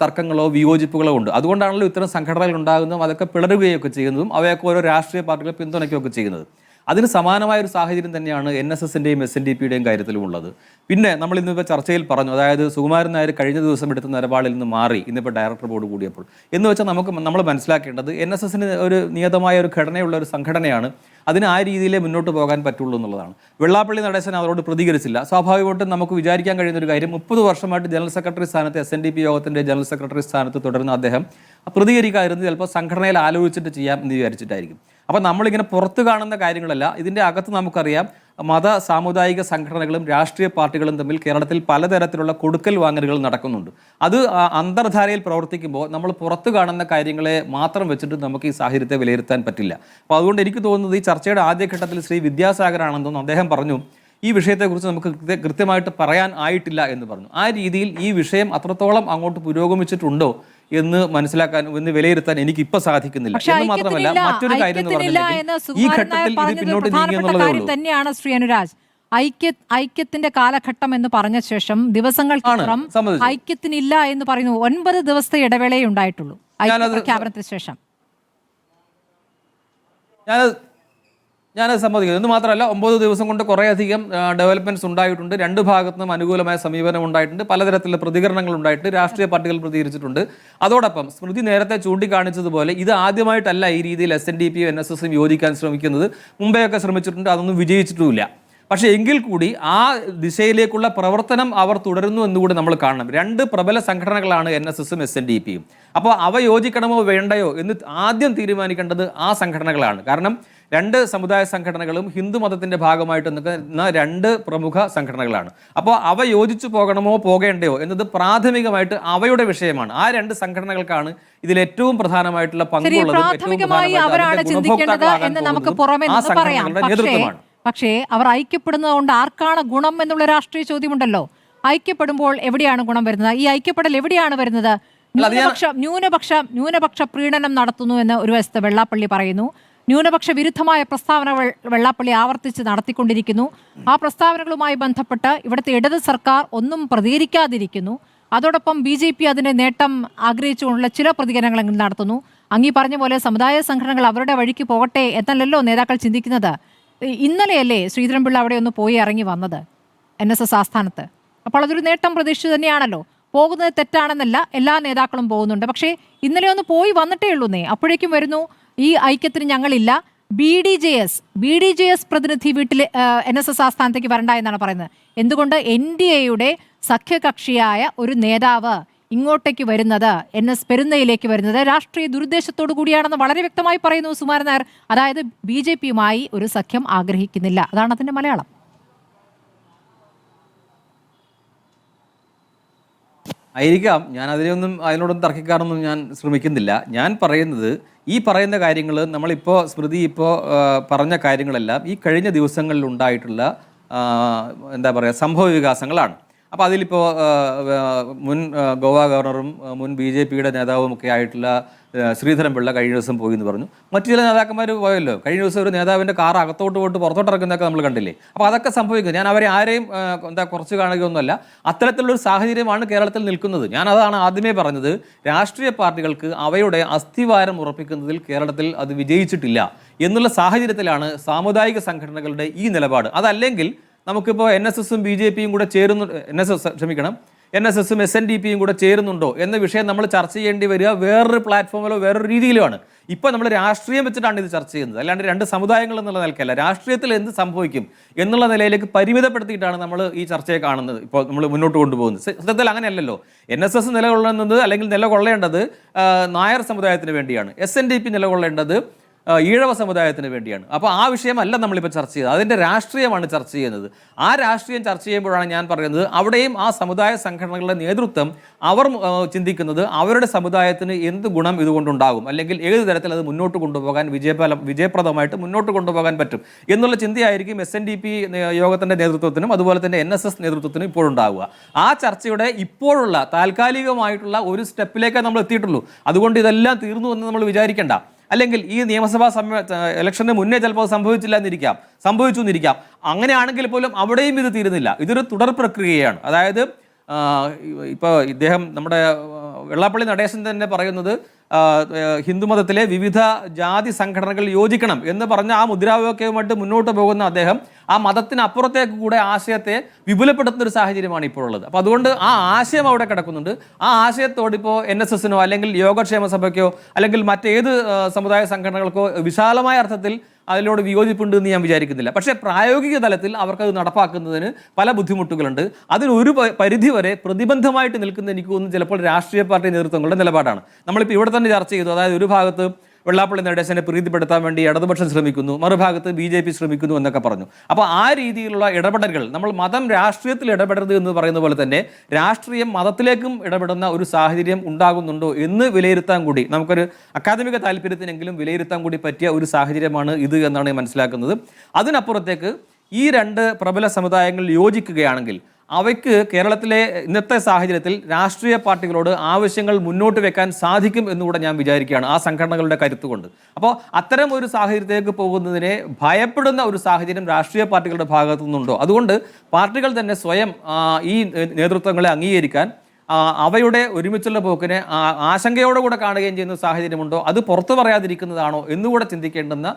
തർക്കങ്ങളോ വിയോജിപ്പുകളോ ഉണ്ട്. അതുകൊണ്ടാണല്ലോ ഇത്തരം സംഘടനകൾ ഉണ്ടാകുന്നതും അതൊക്കെ പിളരുകയൊക്കെ ചെയ്യുന്നതും അവയൊക്കെ ഓരോ രാഷ്ട്രീയ പാർട്ടികളെ പിന്തുണയ്ക്കുകയൊക്കെ ചെയ്യുന്നത്. അതിന് സമാനമായ ഒരു സാഹചര്യം തന്നെയാണ് NSS-ൻ്റെയും SNDP-യുടെയും കാര്യത്തിലും ഉള്ളത്. പിന്നെ നമ്മൾ ഇന്നിപ്പോൾ ചർച്ചയിൽ പറഞ്ഞു, അതായത് സുകുമാരൻ നായർ കഴിഞ്ഞ ദിവസം എടുത്ത നിലപാടിൽ നിന്ന് മാറി ഇന്നിപ്പോൾ ഡയറക്ടർ ബോർഡ് കൂടിയപ്പോൾ എന്ന് വെച്ചാൽ നമ്മൾ മനസ്സിലാക്കേണ്ടത് NSS-ന് ഒരു നിയതമായ ഒരു ഘടനയുള്ള ഒരു സംഘടനയാണ്. അതിന് ആ രീതിയിലേ മുന്നോട്ട് പോകാൻ പറ്റുള്ളൂ എന്നുള്ളതാണ്. വെള്ളാപ്പള്ളി നടേശൻ അവരോട് പ്രതികരിച്ചില്ല. സ്വാഭാവികമായിട്ടും നമുക്ക് വിചാരിക്കാൻ കഴിയുന്ന ഒരു കാര്യം, 30 വർഷമായിട്ട് ജനറൽ സെക്രട്ടറി സ്ഥാനത്ത് SNDP യോഗത്തിൻ്റെ ജനറൽ സെക്രട്ടറി സ്ഥാനത്ത് തുടരുന്ന അദ്ദേഹം പ്രതികരിക്കാതിരുന്ന് ചിലപ്പോൾ സംഘടനയിൽ ആലോചിച്ചിട്ട് ചെയ്യാം എന്ന് വിചാരിച്ചിട്ടായിരിക്കും. അപ്പോൾ നമ്മളിങ്ങനെ പുറത്ത് കാണുന്ന കാര്യങ്ങളല്ല, ഇതിൻ്റെ അകത്ത് നമുക്കറിയാം മത സാമുദായിക സംഘടനകളും രാഷ്ട്രീയ പാർട്ടികളും തമ്മിൽ കേരളത്തിൽ പലതരത്തിലുള്ള കൊടുക്കൽ വാങ്ങലുകൾ നടക്കുന്നുണ്ട്. അത് അന്തർധാരയിൽ പ്രവർത്തിക്കുമ്പോൾ നമ്മൾ പുറത്ത് കാണുന്ന കാര്യങ്ങളെ മാത്രം വെച്ചിട്ട് നമുക്ക് ഈ സാഹചര്യത്തെ വിലയിരുത്താൻ പറ്റില്ല. അപ്പോൾ അതുകൊണ്ട് എനിക്ക് തോന്നുന്നത് ഈ ചർച്ചയുടെ ആദ്യഘട്ടത്തിൽ ശ്രീ വിദ്യാസാഗറാണെന്നും അദ്ദേഹം പറഞ്ഞു ഈ വിഷയത്തെക്കുറിച്ച് നമുക്ക് കൃത്യമായിട്ട് പറയാൻ ആയിട്ടില്ല എന്ന് പറഞ്ഞു. ആ രീതിയിൽ ഈ വിഷയം അത്രത്തോളം അങ്ങോട്ട് പുരോഗമിച്ചിട്ടുണ്ടോ എന്ന് മനസ്സിലാക്കാൻ എന്ന് വിലയിരുത്താൻ എനിക്ക് ഇപ്പൊ സാധിക്കുന്നില്ല. എന്ന് മാത്രമല്ല മറ്റൊരു കാര്യം എന്ന് പറഞ്ഞാൽ ഈ ഘട്ടത്തിൽ ഇത് പിന്നോട്ട് നീങ്ങിയെന്നുള്ളതേ തന്നെയാണ് ശ്രീ അനുരാജ്. ഐക്യത്തിന്റെ കാലഘട്ടം എന്ന് പറഞ്ഞ ശേഷം ദിവസങ്ങൾക്കപ്പുറം ഐക്യത്തിനില്ല എന്ന് പറയുന്നു. 9 ദിവസത്തെ ഇടവേളയെ ഉണ്ടായിട്ടുള്ളൂ പ്രഖ്യാപനത്തിന് ശേഷം. ഞാനത് സമ്മതിക്കുന്നു. എന്ന് മാത്രമല്ല 9 ദിവസം കൊണ്ട് കുറേയധികം ഡെവലപ്മെന്റ്സ് ഉണ്ടായിട്ടുണ്ട്. 2 ഭാഗത്തുനിന്നും അനുകൂലമായ സമീപനം ഉണ്ടായിട്ടുണ്ട്, പലതരത്തിലുള്ള പ്രതികരണങ്ങൾ ഉണ്ടായിട്ടുണ്ട്, രാഷ്ട്രീയ പാർട്ടികൾ പ്രതികരിച്ചിട്ടുണ്ട്. അതോടൊപ്പം സ്മൃതി നേരത്തെ ചൂണ്ടിക്കാണിച്ചതുപോലെ ഇത് ആദ്യമായിട്ടല്ല ഈ രീതിയിൽ SNDP-യും NSS-ഉം യോജിക്കാൻ ശ്രമിക്കുന്നത്. മുമ്പെയൊക്കെ ശ്രമിച്ചിട്ടുണ്ട്, അതൊന്നും വിജയിച്ചിട്ടുമില്ല. പക്ഷേ എങ്കിൽ കൂടി ആ ദിശയിലേക്കുള്ള പ്രവർത്തനം അവർ തുടരുന്നു എന്നുകൂടി നമ്മൾ കാണണം. 2 പ്രബല സംഘടനകളാണ് NSS-ഉം SNDP-യും. അപ്പോൾ അവ യോജിക്കണമോ വേണ്ടയോ എന്ന് ആദ്യം തീരുമാനിക്കേണ്ടത് ആ സംഘടനകളാണ്. കാരണം 2 സമുദായ സംഘടനകളും ഹിന്ദു മതത്തിൻ്റെ ഭാഗമായിട്ട് നിൽക്കുന്ന 2 പ്രമുഖ സംഘടനകളാണ്. അപ്പോൾ അവ യോജിച്ചു പോകണമോ പോകേണ്ടയോ എന്നത് പ്രാഥമികമായിട്ട് അവയുടെ വിഷയമാണ്. ആ 2 സംഘടനകൾക്കാണ് ഇതിൽ ഏറ്റവും പ്രധാനമായിട്ടുള്ള പങ്കുള്ളത്. പക്ഷേ അവർ ഐക്യപ്പെടുന്നത് കൊണ്ട് ആർക്കാണ് ഗുണം എന്നുള്ള രാഷ്ട്രീയ ചോദ്യമുണ്ടല്ലോ. ഐക്യപ്പെടുമ്പോൾ എവിടെയാണ് ഗുണം വരുന്നത്? ഈ ഐക്യപ്പെടൽ എവിടെയാണ് വരുന്നത്? ന്യൂനപക്ഷ പ്രീണനം നടത്തുന്നു എന്ന് ഒരു വശത്ത് വെള്ളാപ്പള്ളി പറയുന്നു. ന്യൂനപക്ഷ വിരുദ്ധമായ പ്രസ്താവനകൾ വെള്ളാപ്പള്ളി ആവർത്തിച്ച് നടത്തിക്കൊണ്ടിരിക്കുന്നു. ആ പ്രസ്താവനകളുമായി ബന്ധപ്പെട്ട് ഇവിടുത്തെ ഇടത് സർക്കാർ ഒന്നും പ്രതികരിക്കാതിരിക്കുന്നു. അതോടൊപ്പം BJP അതിൻ്റെ നേട്ടം ആഗ്രഹിച്ചുകൊണ്ടുള്ള ചില പ്രതികരണങ്ങൾ നടത്തുന്നു. അങ്ങീ പറഞ്ഞ പോലെ സമുദായ സംഘടനകൾ അവരുടെ വഴിക്ക് പോകട്ടെ എന്നല്ലല്ലോ നേതാക്കൾ ചിന്തിക്കുന്നത്. ഇന്നലെയല്ലേ ശ്രീധരൻപിള്ള അവിടെ ഒന്ന് പോയി ഇറങ്ങി വന്നത് NSS ആസ്ഥാനത്ത്. അപ്പോൾ അതൊരു നേട്ടം പ്രതീക്ഷിച്ചു തന്നെയാണല്ലോ. പോകുന്നത് തെറ്റാണെന്നല്ല, എല്ലാ നേതാക്കളും പോകുന്നുണ്ട്. പക്ഷേ ഇന്നലെ ഒന്ന് പോയി വന്നിട്ടേ ഉള്ളൂന്നേ. അപ്പോഴേക്കും വരുന്നു ഈ ഐക്യത്തിന് ഞങ്ങളില്ല. BDJS പ്രതിനിധി വീട്ടിൽ NSS ആസ്ഥാനത്തേക്ക് വരണ്ട എന്നാണ് പറയുന്നത്. എന്തുകൊണ്ട് NDAയുടെ സഖ്യകക്ഷിയായ ഒരു നേതാവ് ഇങ്ങോട്ടേക്ക് വരുന്നത്, NS പെരുന്നയിലേക്ക് വരുന്നത് രാഷ്ട്രീയ ദുരുദ്ദേശത്തോടു കൂടിയാണെന്ന് വളരെ വ്യക്തമായി പറയുന്നു സുകുമാരൻ നായർ. അതായത് BJP-യുമായി ഒരു സഖ്യം ആഗ്രഹിക്കുന്നില്ല. അതാണ് അതിൻ്റെ മലയാളം. ആയിരിക്കാം. ഞാൻ അതിനോടൊന്നും തർക്കിക്കാറൊന്നും ഞാൻ ശ്രമിക്കുന്നില്ല. ഞാൻ പറയുന്നത് ഈ പറയുന്ന കാര്യങ്ങൾ നമ്മളിപ്പോൾ സ്മൃതി ഇപ്പോൾ പറഞ്ഞ കാര്യങ്ങളെല്ലാം ഈ കഴിഞ്ഞ ദിവസങ്ങളിൽ ഉണ്ടായിട്ടുള്ള എന്താ പറയുക സംഭവ വികാസങ്ങളാണ്. അപ്പോൾ അതിലിപ്പോൾ മുൻ ഗോവ ഗവർണറും മുൻ BJP-യുടെ നേതാവും ഒക്കെ ആയിട്ടുള്ള ശ്രീധരൻപിള്ള കഴിഞ്ഞ ദിവസം പോയി എന്ന് പറഞ്ഞു. മറ്റു ചില നേതാക്കന്മാർ പോയല്ലോ. കഴിഞ്ഞ ദിവസം ഒരു നേതാവിൻ്റെ കാർ അകത്തോട്ട് പോയിട്ട് പുറത്തോട്ട് ഇറക്കുന്നതൊക്കെ നമ്മൾ കണ്ടില്ലേ. അപ്പോൾ അതൊക്കെ സംഭവിക്കുന്നത്. ഞാൻ അവരെ ആരെയും കുറച്ച് കാണുകയൊന്നുമല്ല. അത്തരത്തിലുള്ളൊരു സാഹചര്യമാണ് കേരളത്തിൽ നിൽക്കുന്നത്. ഞാൻ അതാണ് ആദ്യമേ പറഞ്ഞത്. രാഷ്ട്രീയ പാർട്ടികൾക്ക് അവയുടെ അസ്ഥിവാരം ഉറപ്പിക്കുന്നതിൽ കേരളത്തിൽ അത് വിജയിച്ചിട്ടില്ല എന്നുള്ള സാഹചര്യത്തിലാണ് സാമുദായിക സംഘടനകളുടെ ഈ നിലപാട്. അതല്ലെങ്കിൽ നമുക്കിപ്പോൾ NSSും BJPയും കൂടെ ചേരുന്നു, NSSും SNDPയും കൂടെ ചേരുന്നുണ്ടോ എന്ന വിഷയം നമ്മൾ ചർച്ച ചെയ്യേണ്ടി വരിക വേറൊരു പ്ലാറ്റ്ഫോമിലോ വേറൊരു രീതിയിലുമാണ്. ഇപ്പോൾ നമ്മൾ രാഷ്ട്രീയം വെച്ചിട്ടാണ് ഇത് ചർച്ച ചെയ്യുന്നത്, അല്ലാണ്ട് രണ്ട് സമുദായങ്ങൾ എന്നുള്ള നിലയ്ക്കല്ല. രാഷ്ട്രീയത്തിൽ എന്ത് സംഭവിക്കും എന്നുള്ള നിലയിലേക്ക് പരിമിതപ്പെടുത്തിയിട്ടാണ് നമ്മൾ ഈ ചർച്ചയെ കാണുന്നത്, ഇപ്പോൾ നമ്മൾ മുന്നോട്ട് കൊണ്ടുപോകുന്നത്. സത്യത്തിൽ അങ്ങനെയല്ലല്ലോ. NSS നിലകൊള്ളുന്നത് അല്ലെങ്കിൽ നിലകൊള്ളേണ്ടത് നായർ സമുദായത്തിന് വേണ്ടിയാണ്. SNDP നിലകൊള്ളേണ്ടത് ഈഴവ സമുദായത്തിന് വേണ്ടിയാണ്. അപ്പോൾ ആ വിഷയമല്ല നമ്മളിപ്പോൾ ചർച്ച ചെയ്തത്, അതിൻ്റെ രാഷ്ട്രീയമാണ് ചർച്ച ചെയ്യുന്നത്. ആ രാഷ്ട്രീയം ചർച്ച ചെയ്യുമ്പോഴാണ് ഞാൻ പറയുന്നത് അവിടെയും ആ സമുദായ സംഘടനകളുടെ നേതൃത്വം അവർ ചിന്തിക്കുന്നത് അവരുടെ സമുദായത്തിന് എന്ത് ഗുണം ഇതുകൊണ്ടുണ്ടാകും, അല്ലെങ്കിൽ ഏത് തരത്തിൽ അത് മുന്നോട്ട് കൊണ്ടുപോകാൻ വിജയപ്രദമായിട്ട് മുന്നോട്ട് കൊണ്ടുപോകാൻ പറ്റും എന്നുള്ള ചിന്തയായിരിക്കും SNDP യോഗത്തിൻ്റെ നേതൃത്വത്തിനും അതുപോലെ തന്നെ NSS നേതൃത്വത്തിനും ഇപ്പോഴുണ്ടാവുക. ആ ചർച്ചയുടെ ഇപ്പോഴുള്ള താൽക്കാലികമായിട്ടുള്ള ഒരു സ്റ്റെപ്പിലേക്കേ നമ്മൾ എത്തിയിട്ടുള്ളൂ. അതുകൊണ്ട് ഇതെല്ലാം തീർന്നു എന്ന് നമ്മൾ വിചാരിക്കേണ്ട. അല്ലെങ്കിൽ ഈ നിയമസഭാ ഇലക്ഷന് മുന്നേ ചിലപ്പോൾ സംഭവിച്ചില്ല എന്നിരിക്കാം, സംഭവിച്ചു എന്നിരിക്കാം. അങ്ങനെയാണെങ്കിൽ പോലും അവിടെയും ഇത് തീരുന്നില്ല. ഇതൊരു തുടർ പ്രക്രിയയാണ്. അതായത് ഇപ്പോൾ ഇദ്ദേഹം നമ്മുടെ വെള്ളാപ്പള്ളി നടേശൻ തന്നെ പറയുന്നത് ഹിന്ദുമതത്തിലെ വിവിധ ജാതി സംഘടനകൾ യോജിക്കണം എന്ന് പറഞ്ഞ ആ മുദ്രാവാക്യവുമായിട്ട് മുന്നോട്ട് പോകുന്ന അദ്ദേഹം ആ മതത്തിനപ്പുറത്തേക്ക് കൂടെ ആശയത്തെ വിപുലപ്പെടുത്തുന്ന ഒരു സാഹചര്യമാണ് ഇപ്പോഴുള്ളത്. അപ്പോൾ അതുകൊണ്ട് ആ ആശയം അവിടെ കിടക്കുന്നുണ്ട്. ആ ആശയത്തോടിപ്പോൾ NSSനോ അല്ലെങ്കിൽ യോഗക്ഷേമ സഭയ്ക്കോ അല്ലെങ്കിൽ മറ്റേത് സമുദായ സംഘടനകൾക്കോ വിശാലമായ അർത്ഥത്തിൽ അതിനോട് വിയോജിപ്പുണ്ട് എന്ന് ഞാൻ വിചാരിക്കുന്നില്ല. പക്ഷേ പ്രായോഗിക തലത്തിൽ അവർക്കത് നടപ്പാക്കുന്നതിന് പല ബുദ്ധിമുട്ടുകളുണ്ട്. അതിനൊരു പരിധി വരെ പ്രതിബന്ധമായിട്ട് നിൽക്കുന്ന എനിക്ക് തോന്നുന്നു ചിലപ്പോൾ രാഷ്ട്രീയ പാർട്ടി നേതൃത്വങ്ങളുടെ നിലപാടാണ്. നമ്മളിപ്പോൾ ഇവിടെ തന്നെ ചർച്ച ചെയ്തു. അതായത് ഒരു ഭാഗത്ത് വെള്ളാപ്പള്ളി നടേശനെ പ്രീതിപ്പെടുത്താൻ വേണ്ടി ഇടതുപക്ഷം ശ്രമിക്കുന്നു, മറുഭാഗത്ത് BJP ശ്രമിക്കുന്നു എന്നൊക്കെ പറഞ്ഞു. അപ്പോൾ ആ രീതിയിലുള്ള ഇടപെടലുകൾ, നമ്മൾ മതം രാഷ്ട്രീയത്തിൽ ഇടപെടരുത് എന്ന് പറയുന്ന പോലെ തന്നെ രാഷ്ട്രീയം മതത്തിലേക്കും ഇടപെടുന്ന ഒരു സാഹചര്യം ഉണ്ടാകുന്നുണ്ടോ എന്ന് വിലയിരുത്താൻ കൂടി നമുക്കൊരു അക്കാദമിക താല്പര്യത്തിനെങ്കിലും വിലയിരുത്താൻ കൂടി പറ്റിയ ഒരു സാഹചര്യമാണ് ഇത് എന്നാണ് മനസ്സിലാക്കുന്നത്. അതിനപ്പുറത്തേക്ക് ഈ രണ്ട് പ്രബല സമുദായങ്ങൾ യോജിക്കുകയാണെങ്കിൽ അവയ്ക്ക് കേരളത്തിലെ ഇന്നത്തെ സാഹചര്യത്തിൽ രാഷ്ട്രീയ പാർട്ടികളോട് ആവശ്യങ്ങൾ മുന്നോട്ട് വെക്കാൻ സാധിക്കും എന്നുകൂടെ ഞാൻ വിചാരിക്കുകയാണ്, ആ സംഘടനകളുടെ കരുത്തുകൊണ്ട്. അപ്പോൾ അത്തരം ഒരു സാഹചര്യത്തിലേക്ക് പോകുന്നതിനെ ഭയപ്പെടുന്ന ഒരു സാഹചര്യം രാഷ്ട്രീയ പാർട്ടികളുടെ ഭാഗത്തു നിന്നുണ്ടോ? അതുകൊണ്ട് പാർട്ടികൾ തന്നെ സ്വയം ഈ നേതൃത്വങ്ങളെ അംഗീകരിക്കാൻ, അവയുടെ ഒരുമിച്ചുള്ള പോക്കിനെ ആശങ്കയോടുകൂടെ കാണുകയും ചെയ്യുന്ന സാഹചര്യമുണ്ടോ, അത് പുറത്തു പറയാതിരിക്കുന്നതാണോ എന്നുകൂടെ ചിന്തിക്കേണ്ടുന്ന,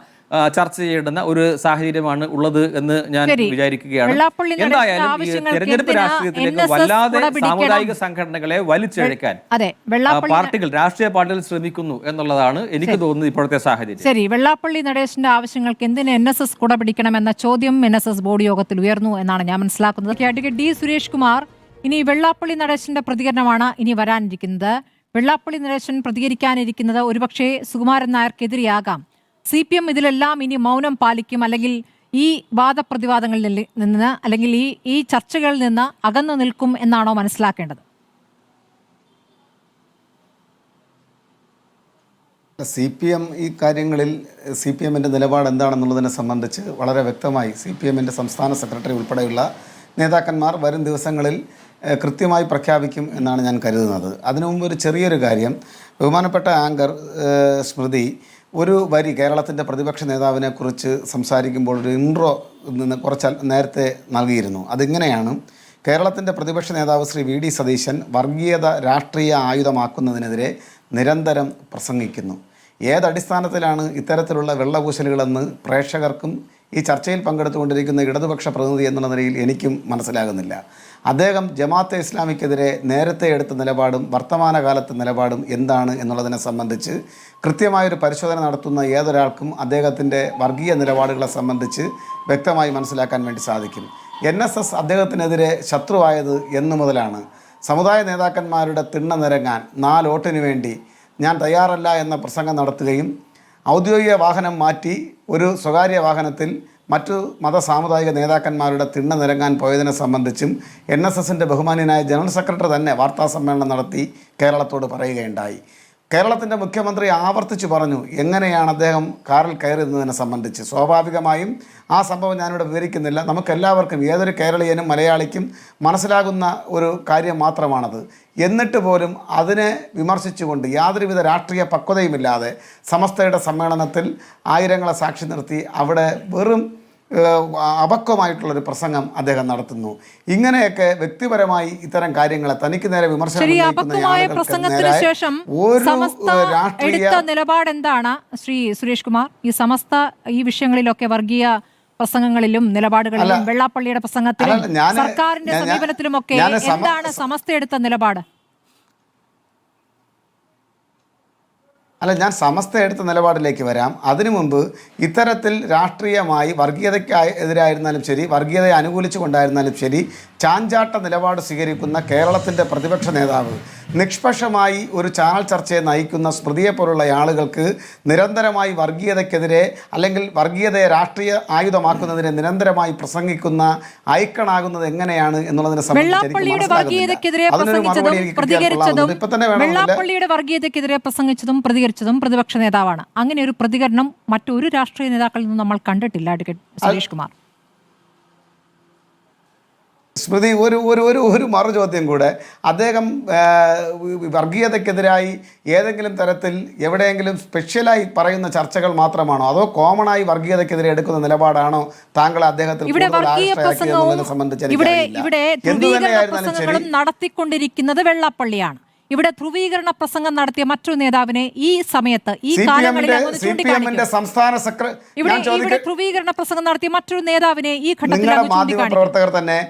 ചർച്ച ചെയ്യേണ്ടുന്ന ഒരു സാഹചര്യമാണ് ഉള്ളത് എന്ന് ഞാൻ വിചാരിക്കുകയാണ്. എന്തായാലും ഈ തെരഞ്ഞെടുപ്പ് രാഷ്ട്രീയത്തിലേക്ക് വല്ലാതെ സാമുദായിക സംഘടനകളെ വലിച്ചിഴക്കാൻ പാർട്ടികൾ, രാഷ്ട്രീയ പാർട്ടികൾ ശ്രമിക്കുന്നു എന്നുള്ളതാണ് എനിക്ക് തോന്നുന്നത് ഇപ്പോഴത്തെ സാഹചര്യം. ശരി, വെള്ളാപ്പള്ളി നടേശന്റെ ആവശ്യങ്ങൾക്ക് എന്തിന് NSS കുട പിടിക്കണമെന്ന ചോദ്യം NSS ബോർഡ് യോഗത്തിൽ ഉയർന്നു എന്നാണ് ഞാൻ മനസ്സിലാക്കുന്നത്. Advocate D. സുരേഷ് കുമാർ, ഇനി വെള്ളാപ്പള്ളി നടേശന്റെ പ്രതികരണമാണ് ഇനി വരാനിരിക്കുന്നത്. വെള്ളാപ്പള്ളി നടേശൻ പ്രതികരിക്കാനിരിക്കുന്നത് ഒരുപക്ഷെ സുകുമാരൻ നായർക്കെതിരെയാകാം. CPM ഇതിലെല്ലാം ഇനി മൗനം പാലിക്കും, അല്ലെങ്കിൽ ഈ വാദപ്രതിവാദങ്ങളിൽ നിന്ന് അല്ലെങ്കിൽ ഈ ചർച്ചകളിൽ നിന്ന് അകന്നു നിൽക്കും എന്നാണോ മനസ്സിലാക്കേണ്ടത്? CPM ഈ കാര്യങ്ങളിൽ CPMൻ്റെ നിലപാട് എന്താണെന്നുള്ളതിനെ സംബന്ധിച്ച് വളരെ വ്യക്തമായി CPMൻ്റെ സംസ്ഥാന സെക്രട്ടറി ഉൾപ്പെടെയുള്ള നേതാക്കന്മാർ വരും ദിവസങ്ങളിൽ കൃത്യമായി പ്രഖ്യാപിക്കും എന്നാണ് ഞാൻ കരുതുന്നത്. അതിനു മുമ്പ് ഒരു ചെറിയൊരു കാര്യം, ബഹുമാനപ്പെട്ട ആങ്കർ സ്മൃതി ഒരു വരി കേരളത്തിൻ്റെ പ്രതിപക്ഷ നേതാവിനെക്കുറിച്ച് സംസാരിക്കുമ്പോൾ ഒരു ഇൻട്രോ കുറച്ച് നേരത്തെ നൽകിയിരുന്നു. അതിങ്ങനെയാണ്: കേരളത്തിൻ്റെ പ്രതിപക്ഷ നേതാവ് ശ്രീ VD സതീശൻ വർഗീയത രാഷ്ട്രീയ ആയുധമാക്കുന്നതിനെതിരെ നിരന്തരം പ്രസംഗിക്കുന്നു. ഏതടിസ്ഥാനത്തിലാണ് ഇത്തരത്തിലുള്ള വെള്ളപൂശലുകളെന്ന് പ്രേക്ഷകർക്കും ഈ ചർച്ചയിൽ പങ്കെടുത്തുകൊണ്ടിരിക്കുന്ന ഇടതുപക്ഷ പ്രതിനിധി എന്നുള്ള നിലയിൽ എനിക്കും മനസ്സിലാകുന്നില്ല. അദ്ദേഹം ജമാഅത്തെ ഇസ്ലാമിക്കെതിരെ നേരത്തെ എടുത്ത നിലപാടും വർത്തമാനകാലത്തെ നിലപാടും എന്താണ് എന്നുള്ളതിനെ സംബന്ധിച്ച് കൃത്യമായൊരു പരിശോധന നടത്തുന്ന ഏതൊരാൾക്കും അദ്ദേഹത്തിൻ്റെ വർഗീയ നിലപാടുകളെ സംബന്ധിച്ച് വ്യക്തമായി മനസ്സിലാക്കാൻ വേണ്ടി സാധിക്കും. NSS അദ്ദേഹത്തിനെതിരെ ശത്രുവായത് എന്നു മുതലാണ്? സമുദായ നേതാക്കന്മാരുടെ തിണ്ണ നിരങ്ങാൻ 4 വോട്ടിന് വേണ്ടി ഞാൻ തയ്യാറല്ല എന്ന പ്രസംഗം നടത്തുകയും ഔദ്യോഗിക വാഹനം മാറ്റി ഒരു സ്വകാര്യ വാഹനത്തിൽ മറ്റു സാമുദായിക നേതാക്കന്മാരുടെ തിണ്ണ നിരങ്ങാൻ പോയതിനെ സംബന്ധിച്ചും NSSൻ്റെ ബഹുമാന്യനായ ജനറൽ സെക്രട്ടറി തന്നെ വാർത്താസമ്മേളനം നടത്തി കേരളത്തോട് പറയുകയുണ്ടായി. കേരളത്തിൻ്റെ മുഖ്യമന്ത്രി ആവർത്തിച്ച് പറഞ്ഞു എങ്ങനെയാണ് അദ്ദേഹം കാറിൽ കയറുന്നതിനെ സംബന്ധിച്ച്. സ്വാഭാവികമായും ആ സംഭവം ഞാനിവിടെ വിവരിക്കുന്നില്ല. നമുക്കെല്ലാവർക്കും ഏതൊരു കേരളീയനും മലയാളിക്കും മനസ്സിലാകുന്ന ഒരു കാര്യം മാത്രമാണത്. എന്നിട്ട് പോലും അതിനെ വിമർശിച്ചുകൊണ്ട് യാതൊരുവിധ രാഷ്ട്രീയ പക്വതയുമില്ലാതെ സമസ്തയുടെ സമ്മേളനത്തിൽ ആയിരങ്ങളെ സാക്ഷി നിർത്തി അവിടെ വെറും അപക്വമായിട്ടുള്ളൊരു പ്രസംഗം അദ്ദേഹം നടത്തുന്നു. ഇങ്ങനെയൊക്കെ വ്യക്തിപരമായി ഇത്തരം കാര്യങ്ങളെ തനിക്ക് നേരെ വിമർശനം ശേഷം എടുത്ത നിലപാട് എന്താണ് ശ്രീ സുരേഷ് കുമാർ? ഈ സമസ്ത ഈ വിഷയങ്ങളിലൊക്കെ വർഗീയ പ്രസംഗങ്ങളിലും നിലപാടുകളിലും വെള്ളാപ്പള്ളിയുടെ പ്രസംഗത്തിലും സർക്കാരിന്റെ സമീപനത്തിലുമൊക്കെ എന്താണ് സമസ്ത എടുത്ത നിലപാട്? അല്ല, ഞാൻ സമസ്ത എടുത്ത നിലപാടിലേക്ക് വരാം. അതിനു മുമ്പ് ഇത്തരത്തിൽ രാഷ്ട്രീയമായി വർഗീയതയ്ക്ക് എതിരായിരുന്നാലും ശരി, വർഗീയതയെ അനുകൂലിച്ചു കൊണ്ടായിരുന്നാലും ശരി, ചാഞ്ചാട്ട നിലപാട് സ്വീകരിക്കുന്ന കേരളത്തിൻ്റെ പ്രതിപക്ഷ നേതാവ് നിഷ്പക്ഷമായി ഒരു ചാനൽ ചർച്ചയെ നയിക്കുന്ന സ്മൃതിയെ പോലുള്ള ആളുകൾക്ക് നിരന്തരമായി വർഗീയതയ്ക്കെതിരെ അല്ലെങ്കിൽ വർഗീയതയെ രാഷ്ട്രീയ ആയുധമാക്കുന്നതിനെ നിരന്തരമായി പ്രസംഗിക്കുന്ന ഐക്കണാകുന്നത് എങ്ങനെയാണ് എന്നുള്ളതിനെ വെള്ളാപ്പള്ളിയുടെ വർഗീയതയ്ക്കെതിരെ പ്രസംഗിച്ചതും പ്രതികരിച്ചതും പ്രതിപക്ഷ നേതാവാണ്. അങ്ങനെ ഒരു പ്രതികരണം മറ്റൊരു രാഷ്ട്രീയ നേതാക്കളിൽ നിന്നും നമ്മൾ കണ്ടിട്ടില്ല. അഡ്വക്കേറ്റ് സുരേഷ് കുമാർ. സ്മൃതി, ഒരു മറു ചോദ്യം കൂടെ. അദ്ദേഹം വർഗീയതയ്ക്കെതിരായി ഏതെങ്കിലും തരത്തിൽ എവിടെയെങ്കിലും സ്പെഷ്യലായി പറയുന്ന ചർച്ചകൾ മാത്രമാണോ, അതോ കോമണായി വർഗീയതയ്ക്കെതിരെ എടുക്കുന്ന നിലപാടാണോ താങ്കൾ അദ്ദേഹത്തിൽ നടത്തിക്കൊണ്ടിരിക്കുന്നത്? വെള്ളാപ്പള്ളിയാണ് ഇവിടെ ധ്രുവീകരണ പ്രസംഗം നടത്തിയ മറ്റൊരു നേതാവിനെ ഈ സമയത്ത് ഈ കാലങ്ങളിൽ ഇവിടെ ധ്രുവീകരണ പ്രസംഗം നടത്തിയ മറ്റൊരു നേതാവിനെ ഈ ഘട്ടത്തിൽ പ്രവർത്തകർ തന്നെ.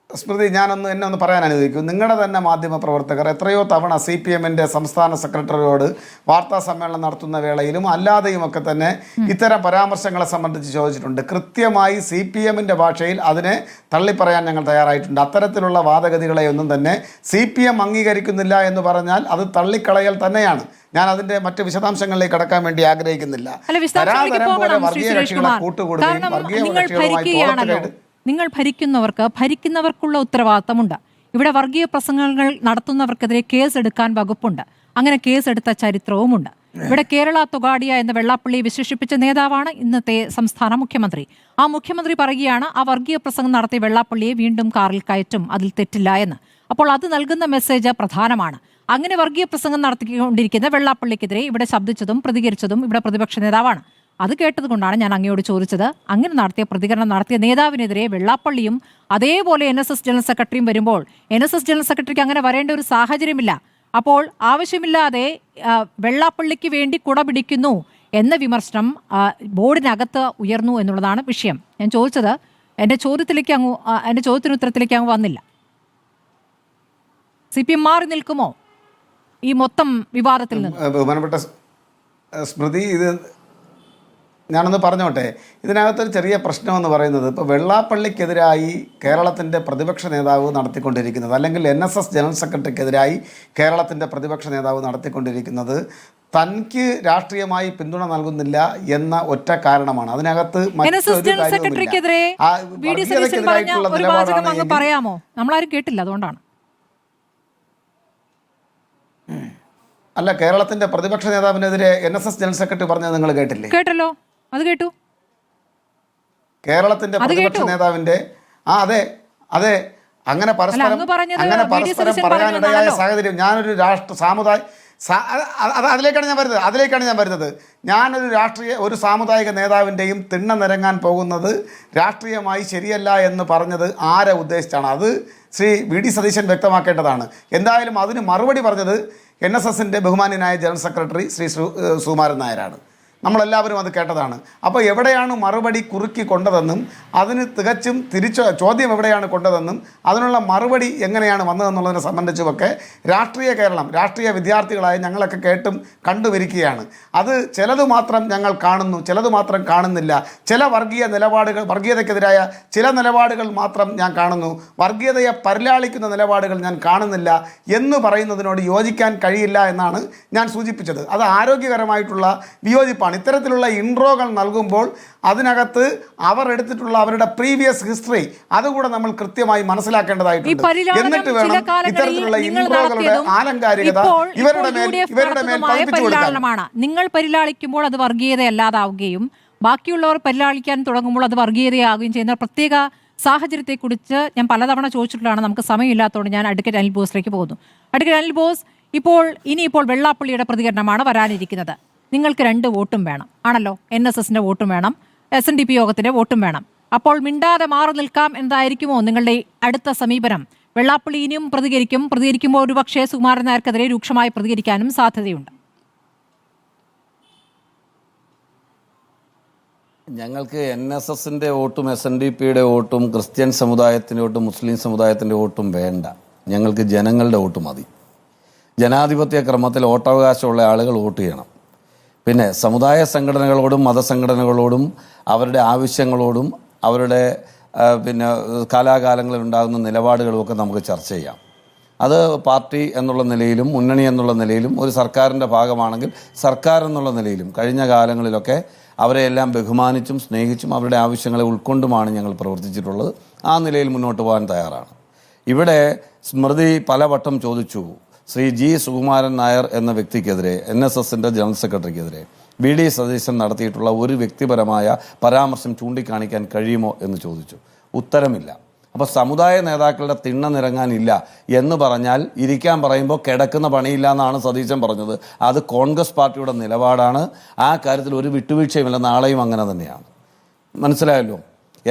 സ്മൃതി, എന്നെ ഒന്ന് പറയാൻ അനുവദിക്കും. നിങ്ങളുടെ തന്നെ മാധ്യമ പ്രവർത്തകർ എത്രയോ തവണ CPM-ന്റെ സംസ്ഥാന സെക്രട്ടറിയോട് വാർത്താ സമ്മേളനം നടത്തുന്ന വേളയിലും അല്ലാതെയുമൊക്കെ തന്നെ ഇത്തരം പരാമർശങ്ങളെ സംബന്ധിച്ച് ചോദിച്ചിട്ടുണ്ട്. കൃത്യമായി CPM-ന്റെ ഭാഷയിൽ അതിനെ തള്ളിപ്പറയാൻ ഞങ്ങൾ തയ്യാറായിട്ടുണ്ട്. അത്തരത്തിലുള്ള വാദഗതികളെയൊന്നും തന്നെ CPM അംഗീകരിക്കുന്നില്ല എന്ന് പറഞ്ഞാൽ അത് തള്ളിക്കളയൽ തന്നെയാണ്. ഞാൻ അതിന്റെ മറ്റ് വിശദാംശങ്ങളിലേക്ക് കടക്കാൻ വേണ്ടി ആഗ്രഹിക്കുന്നില്ല. വർഗീയ കക്ഷികളെ കൂട്ടുകൂടുകയും വർഗീയ കക്ഷികളുമായി നിങ്ങൾ ഭരിക്കുന്നവർക്കുള്ള ഉത്തരവാദിത്തമുണ്ട്. ഇവിടെ വർഗീയ പ്രസംഗങ്ങൾ നടത്തുന്നവർക്കെതിരെ കേസെടുക്കാൻ വകുപ്പുണ്ട്. അങ്ങനെ കേസെടുത്ത ചരിത്രവുമുണ്ട്. ഇവിടെ കേരള തൊഗാഡിയ എന്ന വെള്ളാപ്പള്ളിയെ വിശേഷിപ്പിച്ച നേതാവാണ് ഇന്നത്തെ സംസ്ഥാന മുഖ്യമന്ത്രി. ആ മുഖ്യമന്ത്രി പറയുകയാണ് ആ വർഗീയ പ്രസംഗം നടത്തിയ വെള്ളാപ്പള്ളിയെ വീണ്ടും കാറിൽ കയറ്റും, അതിൽ തെറ്റില്ല എന്ന്. അപ്പോൾ അത് നൽകുന്ന മെസ്സേജ് പ്രധാനമാണ്. അങ്ങനെ വർഗീയ പ്രസംഗം നടത്തിക്കൊണ്ടിരിക്കുന്ന വെള്ളാപ്പള്ളിക്കെതിരെ ഇവിടെ ശബ്ദിച്ചതും പ്രതികരിച്ചതും ഇവിടെ പ്രതിപക്ഷ നേതാവാണ്. അത് കേട്ടതുകൊണ്ടാണ് ഞാൻ അങ്ങയോട് ചോദിച്ചത്. അങ്ങനെ നടത്തിയ പ്രതികരണം നടത്തിയ നേതാവിനെതിരെ വെള്ളാപ്പള്ളിയും അതേപോലെ NSS ജനറൽ സെക്രട്ടറിയും വരുമ്പോൾ NSS ജനറൽ സെക്രട്ടറിക്ക് അങ്ങനെ വരേണ്ട ഒരു സാഹചര്യമില്ല. അപ്പോൾ ആവശ്യമില്ലാതെ വെള്ളാപ്പള്ളിക്ക് വേണ്ടി കുട പിടിക്കുന്നു എന്ന വിമർശനം ബോർഡിനകത്ത് ഉയർന്നു എന്നുള്ളതാണ് വിഷയം. ഞാൻ ചോദിച്ചത് എൻ്റെ ചോദ്യത്തിന് ഉത്തരത്തിലേക്ക് അങ്ങ് വന്നില്ല. CPM മാറി നിൽക്കുമോ ഈ മൊത്തം വിവാദത്തിൽ നിന്ന്? ബഹുമാനപ്പെട്ട സ്മൃതി, ഇത് ഞാനൊന്ന് പറഞ്ഞോട്ടെ. ഇതിനകത്തൊരു ചെറിയ പ്രശ്നമെന്ന് പറയുന്നത്, ഇപ്പോൾ വെള്ളാപ്പള്ളിക്കെതിരായി കേരളത്തിൻ്റെ പ്രതിപക്ഷ നേതാവ് നടത്തിക്കൊണ്ടിരിക്കുന്നത്, അല്ലെങ്കിൽ NSS ജനറൽ സെക്രട്ടറിക്കെതിരായി കേരളത്തിൻ്റെ പ്രതിപക്ഷ നേതാവ് നടത്തിക്കൊണ്ടിരിക്കുന്നത് തനിക്ക് രാഷ്ട്രീയമായി പിന്തുണ നൽകുന്നില്ല എന്ന ഒറ്റ കാരണമാണ്. അതിനകത്ത് പറയാമോ? നമ്മളാരും കേട്ടില്ല, അതുകൊണ്ടാണ്. അല്ല, കേരളത്തിന്റെ പ്രതിപക്ഷ നേതാവിനെതിരെ NSS ജനറൽ സെക്രട്ടറി പറഞ്ഞത് നിങ്ങൾ കേട്ടില്ലേ? കേട്ടല്ലോ, അത് കേട്ടു. കേരളത്തിന്റെ പ്രതിപക്ഷ നേതാവിന്റെ അതെ അങ്ങനെ പരസ്പരം പറയാനിടയായ സാഹചര്യം. ഞാനൊരു അതിലേക്കാണ് ഞാൻ വരുന്നത്. ഞാനൊരു ഒരു സാമുദായിക നേതാവിൻ്റെയും തിണ്ണ നിരങ്ങാൻ പോകുന്നത് രാഷ്ട്രീയമായി ശരിയല്ല എന്ന് പറഞ്ഞത് ആരെ ഉദ്ദേശിച്ചാണ്? അത് ശ്രീ VD സതീശൻ വ്യക്തമാക്കേണ്ടതാണ്. എന്തായാലും അതിന് മറുപടി പറഞ്ഞത് NSSന്റെ ബഹുമാന്യനായ ജനറൽ സെക്രട്ടറി ശ്രീ സുകുമാരൻ നായരാണ്. നമ്മളെല്ലാവരും അത് കേട്ടതാണ്. അപ്പോൾ എവിടെയാണ് മറുപടി കുറുക്കി കൊണ്ടതെന്നും അതിന് തികച്ചും ചോദ്യം എവിടെയാണ് കൊണ്ടതെന്നും അതിനുള്ള മറുപടി എങ്ങനെയാണ് വന്നതെന്നുള്ളതിനെ സംബന്ധിച്ചുമൊക്കെ രാഷ്ട്രീയ വിദ്യാർത്ഥികളായ ഞങ്ങളൊക്കെ കേട്ടും കണ്ടുവരിക്കുകയാണ്. അത് ചിലത് മാത്രം ഞങ്ങൾ കാണുന്നു, ചിലത് മാത്രം കാണുന്നില്ല. ചില വർഗീയതയ്ക്കെതിരായ ചില നിലപാടുകൾ മാത്രം ഞാൻ കാണുന്നു, വർഗീയതയെ പരിലാളിക്കുന്ന നിലപാടുകൾ ഞാൻ കാണുന്നില്ല എന്ന് പറയുന്നതിനോട് യോജിക്കാൻ കഴിയില്ല എന്നാണ് ഞാൻ സൂചിപ്പിച്ചത്. അത് ആരോഗ്യകരമായിട്ടുള്ള വിയോജിപ്പാണ്. ആവശ്യമാണ്. ഇത്തരത്തിലുള്ള ഇൻട്രോകൾ നൽകുമ്പോൾ അതിനകത്ത് അവർ എടുത്തിട്ടുള്ള അവരുടെ പ്രീവിയസ് ഹിസ്റ്ററി അതുകൂടെ നമ്മൾ കൃത്യമായി മനസ്സിലാക്കേണ്ടതായിട്ടുണ്ട്. എന്നിട്ട് വേണം ഇത്തരത്തിലുള്ള ഇൻട്രോകളുടെ ആലങ്കാരികത ഇവരുടെ മേൽ പതിപ്പിച്ചു കൊടുക്കാൻ. നിങ്ങൾ പരിലാളിക്കുമ്പോൾ അത് വർഗീയതയല്ലാതാവുകയും ബാക്കിയുള്ളവർ പരിലാളിക്കാൻ തുടങ്ങുമ്പോൾ അത് വർഗീയതയാകുകയും ചെയ്യുന്ന പ്രത്യേക സാഹചര്യത്തെക്കുറിച്ച് ഞാൻ പലതവണ ചോദിച്ചിട്ടുള്ളതാണ്. നമുക്ക് സമയമില്ലാത്തതുകൊണ്ട് ഞാൻ അഡ്വക്കേറ്റ് അനിൽ ബോസിലേക്ക് പോകുന്നു. അഡ്വക്കേറ്റ് അനിൽ ബോസ്, ഇനിയിപ്പോൾ വെള്ളാപ്പള്ളിയുടെ പ്രതികരണമാണ് വരാനിരിക്കുന്നത്. നിങ്ങൾക്ക് 2 വോട്ടും വേണം ആണല്ലോ. NSSന്റെ വോട്ടും വേണം, SNDP യോഗത്തിന്റെ വോട്ടും വേണം. അപ്പോൾ മിണ്ടാതെ മാറി നിൽക്കാം എന്നതായിരിക്കുമോ നിങ്ങളുടെ അടുത്ത സമീപനം? വെള്ളാപ്പള്ളി ഇനിയും പ്രതികരിക്കുമ്പോൾ ഒരുപക്ഷേ സുകുമാരൻ നായർക്കെതിരെ രൂക്ഷമായി പ്രതികരിക്കാനും സാധ്യതയുണ്ട്. ഞങ്ങൾക്ക് NSSന്റെ വോട്ടും SNDPയുടെ വോട്ടും ക്രിസ്ത്യൻ സമുദായത്തിൻ്റെ വോട്ടും മുസ്ലിം സമുദായത്തിൻ്റെ വോട്ടും വേണ്ട. ഞങ്ങൾക്ക് ജനങ്ങളുടെ വോട്ട് മതി. ജനാധിപത്യ ക്രമത്തിൽ വോട്ടവകാശമുള്ള ആളുകൾ വോട്ട് ചെയ്യണം. പിന്നെ സമുദായ സംഘടനകളോടും മതസംഘടനകളോടും അവരുടെ ആവശ്യങ്ങളോടും അവരുടെ പിന്നെ കാലാകാലങ്ങളിൽ ഉണ്ടാകുന്ന നിലപാടുകളുമൊക്കെ നമുക്ക് ചർച്ച ചെയ്യാം. അത് പാർട്ടി എന്നുള്ള നിലയിലും മുന്നണി എന്നുള്ള നിലയിലും ഒരു സർക്കാരിൻ്റെ ഭാഗമാണെങ്കിൽ സർക്കാർ എന്നുള്ള നിലയിലും കഴിഞ്ഞ കാലങ്ങളിലൊക്കെ അവരെയെല്ലാം ബഹുമാനിച്ചും സ്നേഹിച്ചും അവരുടെ ആവശ്യങ്ങളെ ഉൾക്കൊണ്ടുമാണ് ഞങ്ങൾ പ്രവർത്തിച്ചിട്ടുള്ളത്. ആ നിലയിൽ മുന്നോട്ട് പോകാൻ തയ്യാറാണ്. ഇവിടെ സ്മൃതി പലവട്ടം ചോദിച്ചു, ശ്രീ G. സുകുമാരൻ നായർ എന്ന വ്യക്തിക്കെതിരെ NSSന്റെ ജനറൽ സെക്രട്ടറിക്കെതിരെ VD സതീശൻ നടത്തിയിട്ടുള്ള ഒരു വ്യക്തിപരമായ പരാമർശം ചൂണ്ടിക്കാണിക്കാൻ കഴിയുമോ എന്ന് ചോദിച്ചു. ഉത്തരമില്ല. അപ്പോൾ സമുദായ നേതാക്കളുടെ തിണ്ണ നിറങ്ങാനില്ല എന്ന് പറഞ്ഞാൽ ഇരിക്കാൻ പറയുമ്പോൾ കിടക്കുന്ന പണിയില്ല എന്നാണ് സതീശൻ പറഞ്ഞത്. അത് കോൺഗ്രസ് പാർട്ടിയുടെ നിലപാടാണ്. ആ കാര്യത്തിൽ ഒരു വിട്ടുവീഴ്ചയുമില്ല. നാളെയും അങ്ങനെ തന്നെയാണ്. മനസ്സിലായല്ലോ.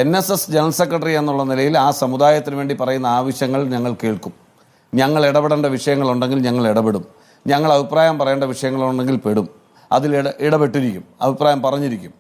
NSS ജനറൽ സെക്രട്ടറി എന്നുള്ള നിലയിൽ ആ സമുദായത്തിന് വേണ്ടി പറയുന്ന ആവശ്യങ്ങൾ ഞങ്ങൾ കേൾക്കും. ഞങ്ങൾ ഇടപെടേണ്ട വിഷയങ്ങളുണ്ടെങ്കിൽ ഞങ്ങൾ ഇടപെടും. ഞങ്ങൾ അഭിപ്രായം പറയേണ്ട വിഷയങ്ങളുണ്ടെങ്കിൽ പെടും. അതിൽ ഇടപെട്ടിരിക്കും, അഭിപ്രായം പറഞ്ഞിരിക്കും.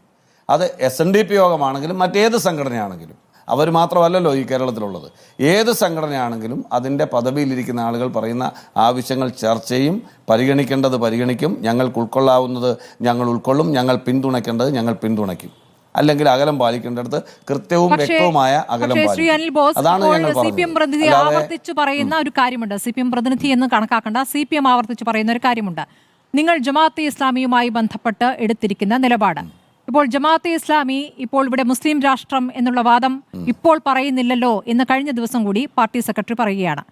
അത് SNDP യോഗമാണെങ്കിലും മറ്റേത് സംഘടനയാണെങ്കിലും, അവർ മാത്രമല്ലല്ലോ ഈ കേരളത്തിലുള്ളത്, ഏത് സംഘടനയാണെങ്കിലും അതിൻ്റെ പദവിയിലിരിക്കുന്ന ആളുകൾ പറയുന്ന ആവശ്യങ്ങൾ ചർച്ച ചെയ്യും. പരിഗണിക്കേണ്ടത് പരിഗണിക്കും. ഞങ്ങൾക്ക് ഉൾക്കൊള്ളാവുന്നത് ഞങ്ങൾ ഉൾക്കൊള്ളും. ഞങ്ങൾ പിന്തുണയ്ക്കേണ്ടത് ഞങ്ങൾ പിന്തുണയ്ക്കും. അല്ലെങ്കിൽ അകലം പാലിക്കേണ്ടടുത്ത് കൃത്യവും വ്യക്തവുമായ അകലം പാലിക്കും. അതാണ് ഞങ്ങൾ പ്രതിനിധി ആവർത്തിച്ചു പറയുന്ന ഒരു കാര്യമുണ്ട്. CPM പ്രതിനിധി എന്ന് കണക്കാക്കേണ്ട, CPM ആവർത്തിച്ചു പറയുന്ന ഒരു കാര്യമുണ്ട്. നിങ്ങൾ ജമാഅത്തെ ഇസ്ലാമിയുമായി ബന്ധപ്പെട്ട് എടുത്തിരിക്കുന്ന നിലപാട്. ഇപ്പോൾ ജമാഅത്തെ ഇസ്ലാമി ഇപ്പോൾ ഇവിടെ മുസ്ലിം രാഷ്ട്രം എന്നുള്ള വാദം ഇപ്പോൾ പറയുന്നില്ലല്ലോ എന്ന് കഴിഞ്ഞ ദിവസം കൂടി പാർട്ടി സെക്രട്ടറി പറയുകയാണ്.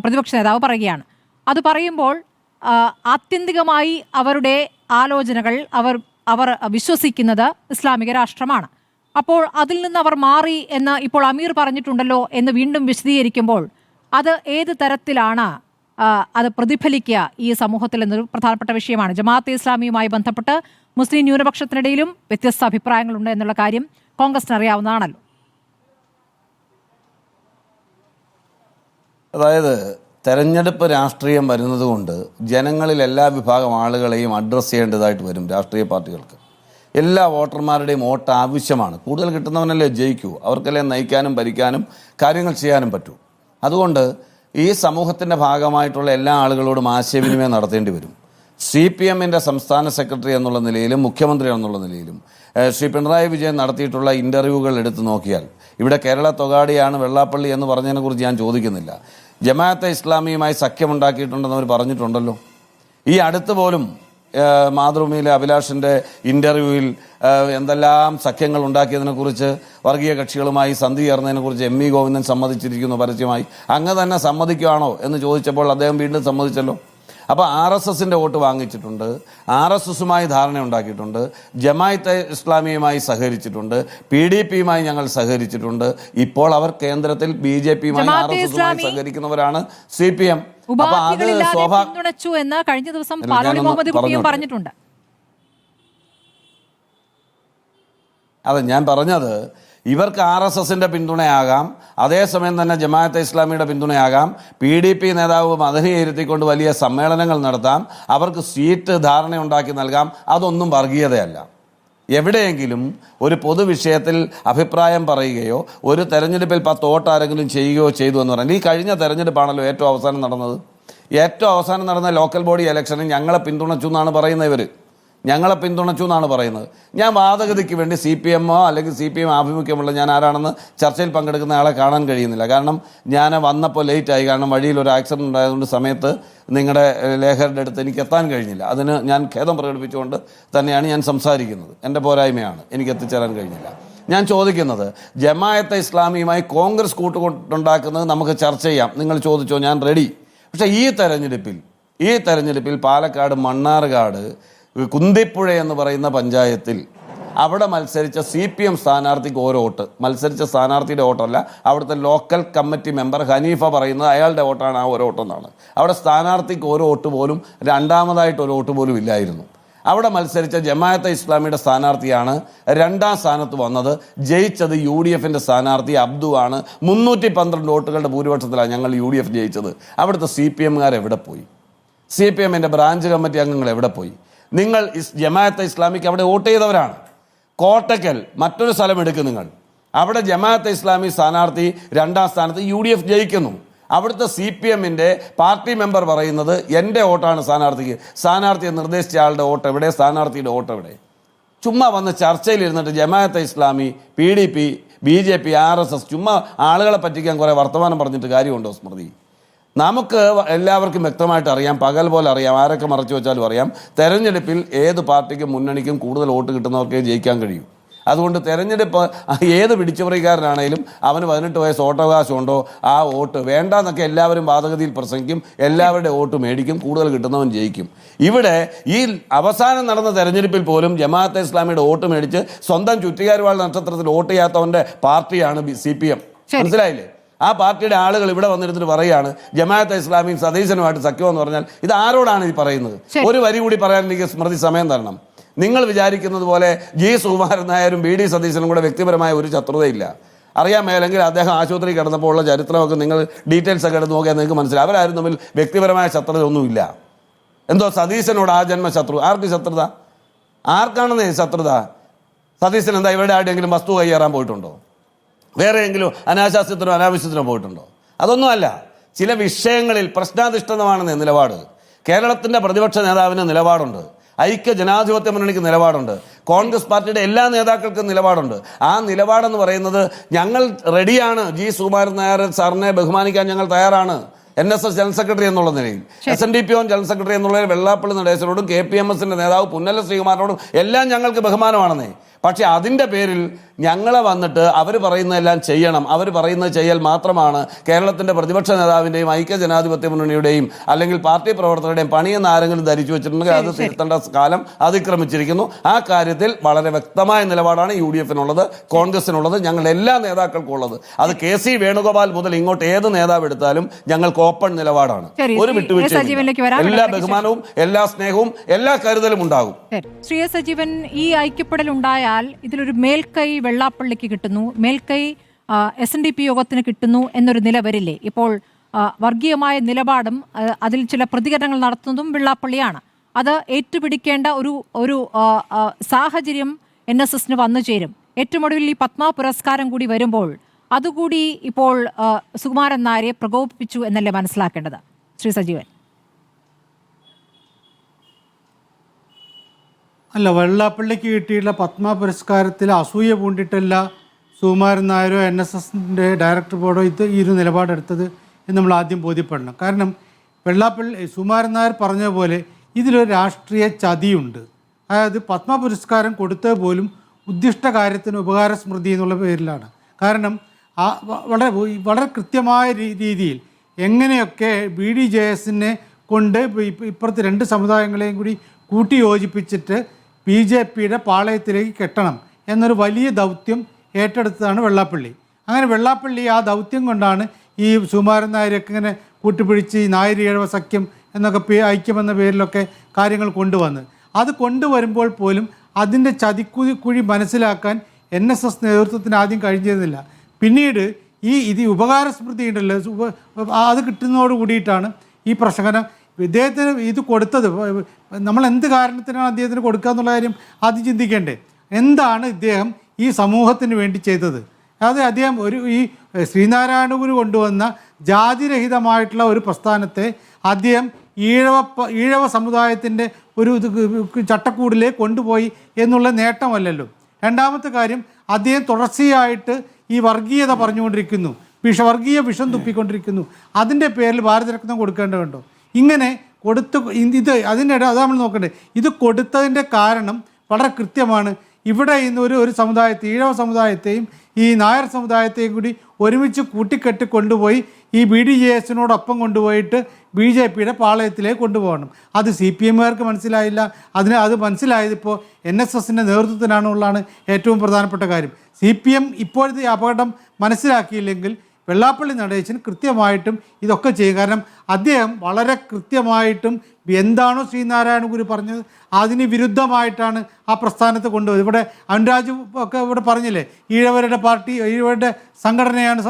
പ്രതിപക്ഷ നേതാവ് പറയുകയാണ്. അത് പറയുമ്പോൾ ആത്യന്തികമായി അവരുടെ ആലോചനകൾ അവർ വിശ്വസിക്കുന്നത് ഇസ്ലാമിക രാഷ്ട്രമാണ്. അപ്പോൾ അതിൽ നിന്ന് അവർ മാറി എന്ന് ഇപ്പോൾ അമീർ പറഞ്ഞിട്ടുണ്ടല്ലോ എന്ന് വീണ്ടും വിശദീകരിക്കുമ്പോൾ അത് ഏത് തരത്തിലാണ് അത് പ്രതിഫലിക്കുക ഈ സമൂഹത്തിൽ എന്നൊരു പ്രധാനപ്പെട്ട വിഷയമാണ്. ജമാഅത്തെ ഇസ്ലാമിയുമായി ബന്ധപ്പെട്ട് മുസ്ലിം ന്യൂനപക്ഷത്തിനിടയിലും വ്യത്യസ്ത അഭിപ്രായങ്ങളുണ്ട് എന്നുള്ള കാര്യം കോൺഗ്രസിന് അറിയാവുന്നതാണല്ലോ. അതായത് തെരഞ്ഞെടുപ്പ് രാഷ്ട്രീയം വരുന്നതുകൊണ്ട് ജനങ്ങളിൽ എല്ലാ വിഭാഗം ആളുകളെയും അഡ്രസ്സ് ചെയ്യേണ്ടതായിട്ട് വരും. രാഷ്ട്രീയ പാർട്ടികൾക്ക് എല്ലാ വോട്ടർമാരുടെയും വോട്ട് ആവശ്യമാണ്. കൂടുതൽ കിട്ടുന്നവനല്ലേ ജയിക്കൂ. അവർക്കല്ലേ നയിക്കാനും ഭരിക്കാനും കാര്യങ്ങൾ ചെയ്യാനും പറ്റൂ. അതുകൊണ്ട് ഈ സമൂഹത്തിൻ്റെ ഭാഗമായിട്ടുള്ള എല്ലാ ആളുകളോടും ആശയവിനിമയം നടത്തേണ്ടി വരും. CPMന്റെ സംസ്ഥാന സെക്രട്ടറി എന്നുള്ള നിലയിലും മുഖ്യമന്ത്രി എന്നുള്ള നിലയിലും ശ്രീ പിണറായി വിജയൻ നടത്തിയിട്ടുള്ള ഇൻ്റർവ്യൂകൾ എടുത്തു നോക്കിയാൽ ഇവിടെ കേരള തൊഗാടിയാണ് വെള്ളാപ്പള്ളി എന്ന് പറഞ്ഞതിനെക്കുറിച്ച് ഞാൻ ചോദിക്കുന്നില്ല. ജമാഅത്തെ ഇസ്ലാമിയുമായി സഖ്യമുണ്ടാക്കിയിട്ടുണ്ടെന്ന് അവർ പറഞ്ഞിട്ടുണ്ടല്ലോ. ഈ അടുത്ത് പോലും മാതൃഭൂമിയിലെ അഭിലാഷിൻ്റെ ഇൻ്റർവ്യൂവിൽ എന്തെല്ലാം സഖ്യങ്ങൾ ഉണ്ടാക്കിയതിനെക്കുറിച്ച്, വർഗീയ കക്ഷികളുമായി സന്ധി ചേർന്നതിനെക്കുറിച്ച് ME ഗോവിന്ദൻ സമ്മതിച്ചിരിക്കുന്നു പരസ്യമായി. അങ്ങ് തന്നെ സമ്മതിക്കുകയാണോ എന്ന് ചോദിച്ചപ്പോൾ അദ്ദേഹം വീണ്ടും സമ്മതിച്ചല്ലോ. അപ്പോൾ RSSന്റെ വോട്ട് വാങ്ങിച്ചിട്ടുണ്ട്, RSSുമായി ധാരണ ഉണ്ടാക്കിയിട്ടുണ്ട്, ജമാഅത്തെ ഇസ്ലാമിയുമായി സഹകരിച്ചിട്ടുണ്ട്, PDPയുമായി ഞങ്ങൾ സഹകരിച്ചിട്ടുണ്ട്. ഇപ്പോൾ അവർ കേന്ദ്രത്തിൽ BJPയുമായി RSSുമായി സഹകരിക്കുന്നവരാണ് CPM. അപ്പോൾ അത് പിന്തുണച്ചു എന്ന് കഴിഞ്ഞ ദിവസം പാലോളി മുഹമ്മദ് കുട്ടിയും പറഞ്ഞിട്ടുണ്ട്. അതെ, ഞാൻ പറഞ്ഞത് ഇവർക്ക് RSSന്റെ പിന്തുണയാകാം, അതേസമയം തന്നെ ജമാഅത്തെ ഇസ്ലാമിയുടെ പിന്തുണയാകാം. PDP നേതാവ് മദനിയെ ഇരുത്തിക്കൊണ്ട് വലിയ സമ്മേളനങ്ങൾ നടത്താം, അവർക്ക് സീറ്റ് ധാരണയുണ്ടാക്കി നൽകാം. അതൊന്നും വർഗീയതയല്ല. എവിടെയെങ്കിലും ഒരു പൊതുവിഷയത്തിൽ അഭിപ്രായം പറയുകയോ ഒരു തെരഞ്ഞെടുപ്പിൽ 10 വോട്ട് ആരെങ്കിലും ചെയ്യുകയോ ചെയ്തു എന്ന് പറഞ്ഞാൽ, ഈ കഴിഞ്ഞ തെരഞ്ഞെടുപ്പാണല്ലോ ഏറ്റവും അവസാനം നടന്നത്. ഏറ്റവും അവസാനം നടന്ന ലോക്കൽ ബോഡി ഇലക്ഷനിൽ ഞങ്ങളെ പിന്തുണച്ചു എന്നാണ് പറയുന്നത് ഇവർ. ഞങ്ങളെ പിന്തുണച്ചു എന്നാണ് പറയുന്നത്. ഞാൻ വാദഗതിക്ക് വേണ്ടി CPM അല്ലെങ്കിൽ CPM ആഭിമുഖ്യമുള്ള ഞാൻ ആരാണെന്ന് ചർച്ചയിൽ പങ്കെടുക്കുന്ന ആളെ കാണാൻ കഴിയുന്നില്ല. കാരണം ഞാൻ വന്നപ്പോൾ ലേറ്റായി. കാരണം വഴിയിൽ ഒരു ആക്സിഡൻറ്റ് ഉണ്ടായതുകൊണ്ട് സമയത്ത് നിങ്ങളുടെ ലേഖകരുടെ അടുത്ത് എനിക്ക് എത്താൻ കഴിഞ്ഞില്ല. അതിന് ഞാൻ ഖേദം പ്രകടിപ്പിച്ചുകൊണ്ട് തന്നെയാണ് ഞാൻ സംസാരിക്കുന്നത്. എൻ്റെ പോരായ്മയാണ്, എനിക്ക് എത്തിച്ചേരാൻ കഴിഞ്ഞില്ല. ഞാൻ ചോദിക്കുന്നത്, ജമാഅത്തെ ഇസ്ലാമിയുമായി കോൺഗ്രസ് കൂട്ടുകൊണ്ടുണ്ടാക്കുന്നത് നമുക്ക് ചർച്ച ചെയ്യാം, നിങ്ങൾ ചോദിച്ചോ, ഞാൻ റെഡി. പക്ഷേ ഈ തെരഞ്ഞെടുപ്പിൽ പാലക്കാട് മണ്ണാർക്കാട് കുന്തിപ്പുഴ എന്ന് പറയുന്ന പഞ്ചായത്തിൽ അവിടെ മത്സരിച്ച CPM സ്ഥാനാർത്ഥിക്ക് ഓരോ വോട്ട്, മത്സരിച്ച സ്ഥാനാർത്ഥിയുടെ വോട്ടല്ല, അവിടുത്തെ ലോക്കൽ കമ്മിറ്റി മെമ്പർ ഹനീഫ പറയുന്നത് അയാളുടെ വോട്ടാണ് ആ ഓരോ വോട്ടെന്നാണ്. അവിടെ സ്ഥാനാർത്ഥിക്ക് ഓരോ വോട്ട് പോലും, രണ്ടാമതായിട്ട് ഒരു വോട്ട് പോലും ഇല്ലായിരുന്നു. അവിടെ മത്സരിച്ച ജമാഅത്തെ ഇസ്ലാമിയുടെ സ്ഥാനാർത്ഥിയാണ് 2ാം സ്ഥാനത്ത് വന്നത്. ജയിച്ചത് UDFന്റെ സ്ഥാനാർത്ഥി അബ്ദു ആണ്. 312 വോട്ടുകളുടെ ഭൂരിപക്ഷത്തിലാണ് ഞങ്ങൾ UDF ജയിച്ചത്. അവിടുത്തെ CPMകാർ എവിടെ പോയി? CPMന്റെ ബ്രാഞ്ച് കമ്മിറ്റി അംഗങ്ങൾ എവിടെ പോയി? നിങ്ങൾ ജമാഅത്തെ ഇസ്ലാമിക്ക് അവിടെ വോട്ട് ചെയ്തവരാണ്. കോട്ടക്കൽ മറ്റൊരു സ്ഥലം എടുക്കും നിങ്ങൾ, അവിടെ ജമാഅത്തെ ഇസ്ലാമി സ്ഥാനാർത്ഥി 2ാം സ്ഥാനത്ത്, UDF ജയിക്കുന്നു. അവിടുത്തെ CPMന്റെ പാർട്ടി മെമ്പർ പറയുന്നത് എൻ്റെ വോട്ടാണ് സ്ഥാനാർത്ഥിക്ക്, സ്ഥാനാർത്ഥിയെ നിർദ്ദേശിച്ച ആളുടെ വോട്ട് എവിടെ, സ്ഥാനാർത്ഥിയുടെ വോട്ട് എവിടെ? ചുമ്മാ വന്ന് ചർച്ചയിലിരുന്നിട്ട് Jamaat-e Islami, PDP, BJP, RSS ചുമ്മാ ആളുകളെ പറ്റിക്കാൻ കുറേ വർത്തമാനം പറഞ്ഞിട്ട് കാര്യമുണ്ടോ സ്മൃതി? നമുക്ക് എല്ലാവർക്കും വ്യക്തമായിട്ട് അറിയാം, പകൽ പോലെ അറിയാം, ആരൊക്കെ മറച്ചു വെച്ചാലും അറിയാം, തെരഞ്ഞെടുപ്പിൽ ഏത് പാർട്ടിക്കും മുന്നണിക്കും കൂടുതൽ വോട്ട് കിട്ടുന്നവർക്കേ ജയിക്കാൻ കഴിയും. അതുകൊണ്ട് തെരഞ്ഞെടുപ്പ് ഏത് പിടിച്ചുപറിക്കാരനാണേലും അവന് 18 വയസ്സ് വോട്ടവകാശമുണ്ടോ, ആ വോട്ട് വേണ്ടാന്നൊക്കെ എല്ലാവരും വാദഗതിയിൽ പ്രസംഗിക്കും, എല്ലാവരുടെ വോട്ട് മേടിക്കും, കൂടുതൽ കിട്ടുന്നവൻ ജയിക്കും. ഇവിടെ ഈ അവസാനം നടന്ന തെരഞ്ഞെടുപ്പിൽ പോലും ജമാഅത്തെ ഇസ്ലാമിയുടെ വോട്ട് മേടിച്ച് സ്വന്തം ചുറ്റിക്കാരുവാൾ നക്ഷത്രത്തിൽ വോട്ട് ചെയ്യാത്തവൻ്റെ പാർട്ടിയാണ് CPM. മനസ്സിലായില്ലേ? ആ പാർട്ടിയുടെ ആളുകൾ ഇവിടെ വന്നിരുന്നിട്ട് പറയുകയാണ് ജമാഅത്തെ ഇസ്ലാമിയും സതീശനുമായിട്ട് സഖ്യമെന്ന് പറഞ്ഞാൽ ഇത് ആരോടാണ് ഈ പറയുന്നത്? ഒരു വരി കൂടി പറയാൻ എനിക്ക് സ്മൃതി സമയം തരണം. നിങ്ങൾ വിചാരിക്കുന്നത് പോലെ G. സുകുമാരൻ നായരും BD സതീശനും കൂടെ വ്യക്തിപരമായ ഒരു ശത്രുതയില്ല. അറിയാൻ മേലെങ്കിൽ അദ്ദേഹം ആശുപത്രി കിടന്നപ്പോൾ ഉള്ള ചരിത്രമൊക്കെ നിങ്ങൾ ഡീറ്റെയിൽസ് ഒക്കെ എടുത്ത് നോക്കിയാൽ നിങ്ങൾക്ക് മനസ്സിലാവും. അവരാരും തമ്മിൽ വ്യക്തിപരമായ ശത്രുത ഒന്നുമില്ല. എന്തോ സതീശനോട് ആ ജന്മ ശത്രു. ആർക്ക് ശത്രുത? ആർക്കാണെന്നേ ശത്രുത? സതീശൻ എന്താ ഇവരുടെ ആരുടെയെങ്കിലും വസ്തു കൈയേറാൻ പോയിട്ടുണ്ടോ? വേറെയെങ്കിലും അനാശാസ്യത്തിനോ അനാവശ്യത്തിനോ പോയിട്ടുണ്ടോ? അതൊന്നുമല്ല. ചില വിഷയങ്ങളിൽ പ്രശ്നാധിഷ്ഠിതമാണെന്ന് നിലപാട്. കേരളത്തിൻ്റെ പ്രതിപക്ഷ നേതാവിന് നിലപാടുണ്ട്, ഐക്യ ജനാധിപത്യ മുന്നണിക്ക് നിലപാടുണ്ട്, കോൺഗ്രസ് പാർട്ടിയുടെ എല്ലാ നേതാക്കൾക്കും നിലപാടുണ്ട്. ആ നിലപാടെന്ന് പറയുന്നത് ഞങ്ങൾ റെഡിയാണ്, G. സുകുമാരൻ നായർ സാറിനെ ബഹുമാനിക്കാൻ ഞങ്ങൾ തയ്യാറാണ്. NSS ജനറൽ സെക്രട്ടറി എന്നുള്ള നിലയിൽ, SNDP ജനറൽ സെക്രട്ടറി എന്നുള്ള വെള്ളാപ്പള്ളി നടേശനോടും KPMSന്റെ നേതാവ് പുന്നല ശ്രീകുമാറിനോടും എല്ലാം ഞങ്ങൾക്ക് ബഹുമാനമാണെന്നേ. പക്ഷെ അതിൻ്റെ പേരിൽ ഞങ്ങളെ വന്നിട്ട് അവർ പറയുന്നതെല്ലാം ചെയ്യണം, അവർ പറയുന്നത് ചെയ്യൽ മാത്രമാണ് കേരളത്തിൻ്റെ പ്രതിപക്ഷ നേതാവിൻ്റെയും ഐക്യ ജനാധിപത്യ മുന്നണിയുടെയും അല്ലെങ്കിൽ പാർട്ടി പ്രവർത്തകരുടെയും പണിയെന്ന് ആരെങ്കിലും ധരിച്ചു വെച്ചിട്ടുണ്ടെങ്കിൽ അത് തിരുത്തേണ്ട കാലം അതിക്രമിച്ചിരിക്കുന്നു. ആ കാര്യത്തിൽ വളരെ വ്യക്തമായ നിലപാടാണ് UDFനുള്ളത്, കോൺഗ്രസിനുള്ളത്, ഞങ്ങൾ എല്ലാ നേതാക്കൾക്കും ഉള്ളത്. അത് KC വേണുഗോപാൽ മുതൽ ഇങ്ങോട്ട് ഏത് നേതാവ് എടുത്താലും ഞങ്ങൾക്ക് ഓപ്പൺ നിലപാടാണ്. ഒരു വിട്ടുവീഴ്ച, എല്ലാ ബഹുമാനവും എല്ലാ സ്നേഹവും എല്ലാ കരുതലും ഉണ്ടാകും. ശ്രീ എസ് സജീവൻ, ഈ ഐക്യപ്പെടൽ ഉണ്ടായാൽ ഇതിലൊരു മേൽക്കൈ വെള്ളാപ്പള്ളിക്ക് കിട്ടുന്നു, മേൽക്കൈ SNDP യോഗത്തിന് കിട്ടുന്നു എന്നൊരു നില വരില്ലേ? ഇപ്പോൾ വർഗീയമായ നിലപാടും അതിൽ ചില പ്രതികരണങ്ങൾ നടത്തുന്നതും വെള്ളാപ്പള്ളിയാണ്. അത് ഏറ്റുപിടിക്കേണ്ട ഒരു സാഹചര്യം NSSന് വന്നു ചേരും. ഏറ്റവും ഒടുവിൽ ഈ പത്മ പുരസ്കാരം കൂടി വരുമ്പോൾ അതുകൂടി ഇപ്പോൾ സുകുമാരൻ നായരെ പ്രകോപിപ്പിച്ചു എന്നല്ലേ മനസ്സിലാക്കേണ്ടത് ശ്രീ സജീവൻ? അല്ല, വെള്ളാപ്പള്ളിക്ക് കിട്ടിയിട്ടുള്ള പത്മ പുരസ്കാരത്തിൽ അസൂയ പൂണ്ടിട്ടല്ല സുകുമാരൻ നായരോ NSSന്റെ ഡയറക്ടർ ബോർഡോ ഈ ഒരു നിലപാടെടുത്തത് എന്ന് നമ്മൾ ആദ്യം ബോധ്യപ്പെടണം. കാരണം സുകുമാരൻ നായർ പറഞ്ഞ പോലെ ഇതിലൊരു രാഷ്ട്രീയ ചതിയുണ്ട്. അതായത് പത്മ പുരസ്കാരം കൊടുത്തത് പോലും ഉദ്ദിഷ്ട കാര്യത്തിന് ഉപകാര സ്മൃതി എന്നുള്ള പേരിലാണ്. കാരണം വളരെ കൃത്യമായ രീതിയിൽ എങ്ങനെയൊക്കെ BDJSനെ കൊണ്ട് ഇപ്പുറത്ത് 2 സമുദായങ്ങളെയും കൂടി കൂട്ടി യോജിപ്പിച്ചിട്ട് BJPയുടെ പാളയത്തിലേക്ക് കെട്ടണം എന്നൊരു വലിയ ദൗത്യം ഏറ്റെടുത്തതാണ് വെള്ളാപ്പള്ളി. അങ്ങനെ വെള്ളാപ്പള്ളി ആ ദൗത്യം കൊണ്ടാണ് ഈ സുകുമാരൻ നായരൊക്കെ ഇങ്ങനെ കൂട്ടിപ്പിടിച്ച് ഈ നായർ ഈഴവ സഖ്യം എന്നൊക്കെ ഐക്യമെന്ന പേരിലൊക്കെ കാര്യങ്ങൾ കൊണ്ടുവന്നത്. അത് കൊണ്ടുവരുമ്പോൾ പോലും അതിൻ്റെ ചതിക്കുഴി മനസ്സിലാക്കാൻ NSS നേതൃത്വത്തിന് ആദ്യം കഴിഞ്ഞിരുന്നില്ല. പിന്നീട് ഇത് ഉപകാര സ്മൃതി ഉണ്ടല്ലോ, അത് കിട്ടുന്നതോട് കൂടിയിട്ടാണ് ഈ പ്രശ്നം. ഇദ്ദേഹത്തിന് ഇത് കൊടുത്തത് നമ്മൾ എന്ത് കാരണത്തിനാണ് അദ്ദേഹത്തിന് കൊടുക്കുക എന്നുള്ള കാര്യം ആദ്യം ചിന്തിക്കേണ്ടേ. എന്താണ് ഇദ്ദേഹം ഈ സമൂഹത്തിന് വേണ്ടി ചെയ്തത്? അത് അദ്ദേഹം ഈ ശ്രീനാരായണ ഗുരു കൊണ്ടുവന്ന ജാതിരഹിതമായിട്ടുള്ള ഒരു പ്രസ്ഥാനത്തെ അദ്ദേഹം ഈഴവ സമുദായത്തിൻ്റെ ഒരു ചട്ടക്കൂടിലേക്ക് കൊണ്ടുപോയി എന്നുള്ള നേട്ടമല്ലല്ലോ. രണ്ടാമത്തെ കാര്യം, അദ്ദേഹം തുടർച്ചയായിട്ട് ഈ വർഗീയത പറഞ്ഞുകൊണ്ടിരിക്കുന്നു, വർഗീയ വിഷം തുപ്പിക്കൊണ്ടിരിക്കുന്നു. അതിൻ്റെ പേരിൽ ഭാരതരത്നം കൊടുക്കേണ്ടതുണ്ടോ? ഇങ്ങനെ കൊടുത്ത് അതിനിടെ അത് നമ്മൾ നോക്കണ്ടേ. ഇത് കൊടുത്തതിൻ്റെ കാരണം വളരെ കൃത്യമാണ്. ഇവിടെ ഇന്ന് ഒരു സമുദായത്തെ, ഈഴവ സമുദായത്തെയും ഈ നായർ സമുദായത്തെയും കൂടി ഒരുമിച്ച് കൂട്ടിക്കെട്ടി കൊണ്ടുപോയി ഈ BDJS-നോടൊപ്പം കൊണ്ടുപോയിട്ട് BJP-യുടെ പാളയത്തിലേക്ക് കൊണ്ടുപോകണം. അത് CPM-കാർക്ക് മനസ്സിലായില്ല. അത് മനസ്സിലായതിപ്പോൾ NSS-ൻ്റെ നേതൃത്വത്തിനാണെന്നുള്ളതാണ് ഏറ്റവും പ്രധാനപ്പെട്ട കാര്യം. CPM ഇപ്പോഴത്തെ അപകടം മനസ്സിലാക്കിയില്ലെങ്കിൽ വെള്ളാപ്പള്ളി നടേശൻ കൃത്യമായിട്ടും ഇതൊക്കെ ചെയ്യും. കാരണം അദ്ദേഹം വളരെ കൃത്യമായിട്ടും എന്താണോ ശ്രീനാരായണ ഗുരു പറഞ്ഞത് അതിന് വിരുദ്ധമായിട്ടാണ് ആ പ്രസ്ഥാനത്തെ കൊണ്ടുപോയത്. ഇവിടെ അനുരാജ് ഒക്കെ ഇവിടെ പറഞ്ഞില്ലേ, ഈഴവരുടെ പാർട്ടി, ഈഴവരുടെ സംഘടനയാണ്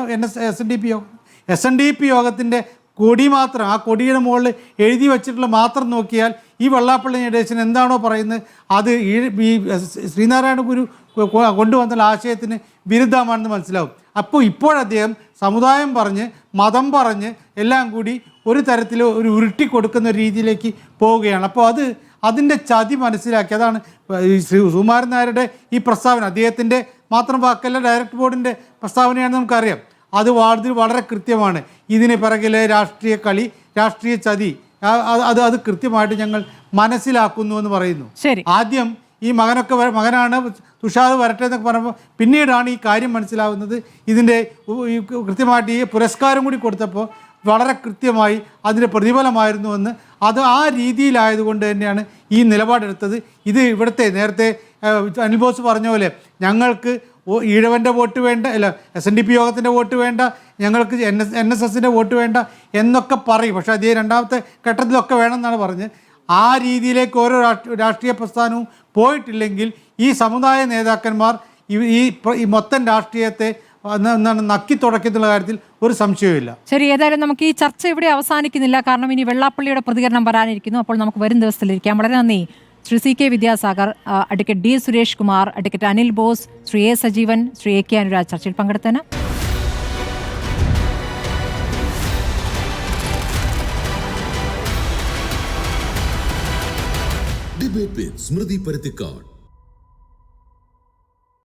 SNDP യോഗം. SNDP യോഗത്തിൻ്റെ കൊടി മാത്രം, ആ കൊടിയുടെ മുകളിൽ എഴുതി വച്ചിട്ടുള്ള മാത്രം നോക്കിയാൽ ഈ വെള്ളാപ്പള്ളി നടേശൻ എന്താണോ പറയുന്നത് അത് ഈ ശ്രീനാരായണ ഗുരു കൊണ്ടുവന്ന ആശയത്തിന് വിരുദ്ധമാണെന്ന് മനസ്സിലാവും. അപ്പോൾ ഇപ്പോഴദ്ദേഹം സമുദായം പറഞ്ഞ് മതം പറഞ്ഞ് എല്ലാം കൂടി ഒരു തരത്തിൽ ഒരു ഉരുട്ടി കൊടുക്കുന്ന രീതിയിലേക്ക് പോവുകയാണ്. അപ്പോൾ അതിൻ്റെ ചതി മനസ്സിലാക്കി. അതാണ് സുകുമാരൻ നായരുടെ ഈ പ്രസ്താവന, അദ്ദേഹത്തിൻ്റെ മാത്രം വാക്കല്ല, ഡയറക്ട് ബോർഡിൻ്റെ പ്രസ്താവനയാണെന്ന് നമുക്കറിയാം. അത് വളരെ കൃത്യമാണ്. ഇതിന് പിറകിലെ രാഷ്ട്രീയ കളി, രാഷ്ട്രീയ ചതി അത് കൃത്യമായിട്ട് ഞങ്ങൾ മനസ്സിലാക്കുന്നു എന്ന് പറയുന്നു. ആദ്യം ഈ മകനാണ് തുഷാർ വരട്ടെ എന്നൊക്കെ പറയുമ്പോൾ പിന്നീടാണ് ഈ കാര്യം മനസ്സിലാവുന്നത്. ഇതിൻ്റെ കൃത്യമായിട്ട് ഈ പുരസ്കാരം കൂടി കൊടുത്തപ്പോൾ വളരെ കൃത്യമായി അതിൻ്റെ പ്രതിഫലമായിരുന്നുവെന്ന്, അത് ആ രീതിയിലായതുകൊണ്ട് തന്നെയാണ് ഈ നിലപാടെടുത്തത്. ഇത് ഇവിടുത്തെ നേരത്തെ അനിൽ ബോസ് പറഞ്ഞ പോലെ ഞങ്ങൾക്ക് ഈഴവൻ്റെ വോട്ട് വേണ്ട, അല്ല SNDP യോഗത്തിൻ്റെ വോട്ട് വേണ്ട, ഞങ്ങൾക്ക് NSS-ൻ്റെ വോട്ട് വേണ്ട എന്നൊക്കെ പറയും. പക്ഷേ അതേ രണ്ടാമത്തെ ഘട്ടത്തിലൊക്കെ വേണമെന്നാണ് പറഞ്ഞ് ആ രീതിയിലേക്ക് ഓരോ രാഷ്ട്രീയ പ്രസ്ഥാനവും പോയിട്ടില്ലെങ്കിൽ ഈ സമുദായ നേതാക്കന്മാർ ഈ മൊത്തം രാഷ്ട്രീയത്തെ നക്കി തുടക്കത്തുള്ള കാര്യത്തിൽ ഒരു സംശയവുമില്ല. ശരി, ഏതായാലും നമുക്ക് ഈ ചർച്ച ഇവിടെ അവസാനിക്കുന്നില്ല. കാരണം ഇനി വെള്ളാപ്പള്ളിയുടെ പ്രതികരണം വരാനിരിക്കുന്നു. അപ്പോൾ നമുക്ക് വരും ദിവസത്തിലിരിക്കാം. വളരെ നന്ദി Shri CK Vidyasagar, advocate D Suresh Kumar, advocate Anil boss, Shri A Sajeevan, Shri AK Anuraj ചർച്ചയിൽ പങ്കെടുത്തതിന്. ഡിബേറ്റ് വിത്ത് സ്മൃതി പരുത്തിക്കാട്.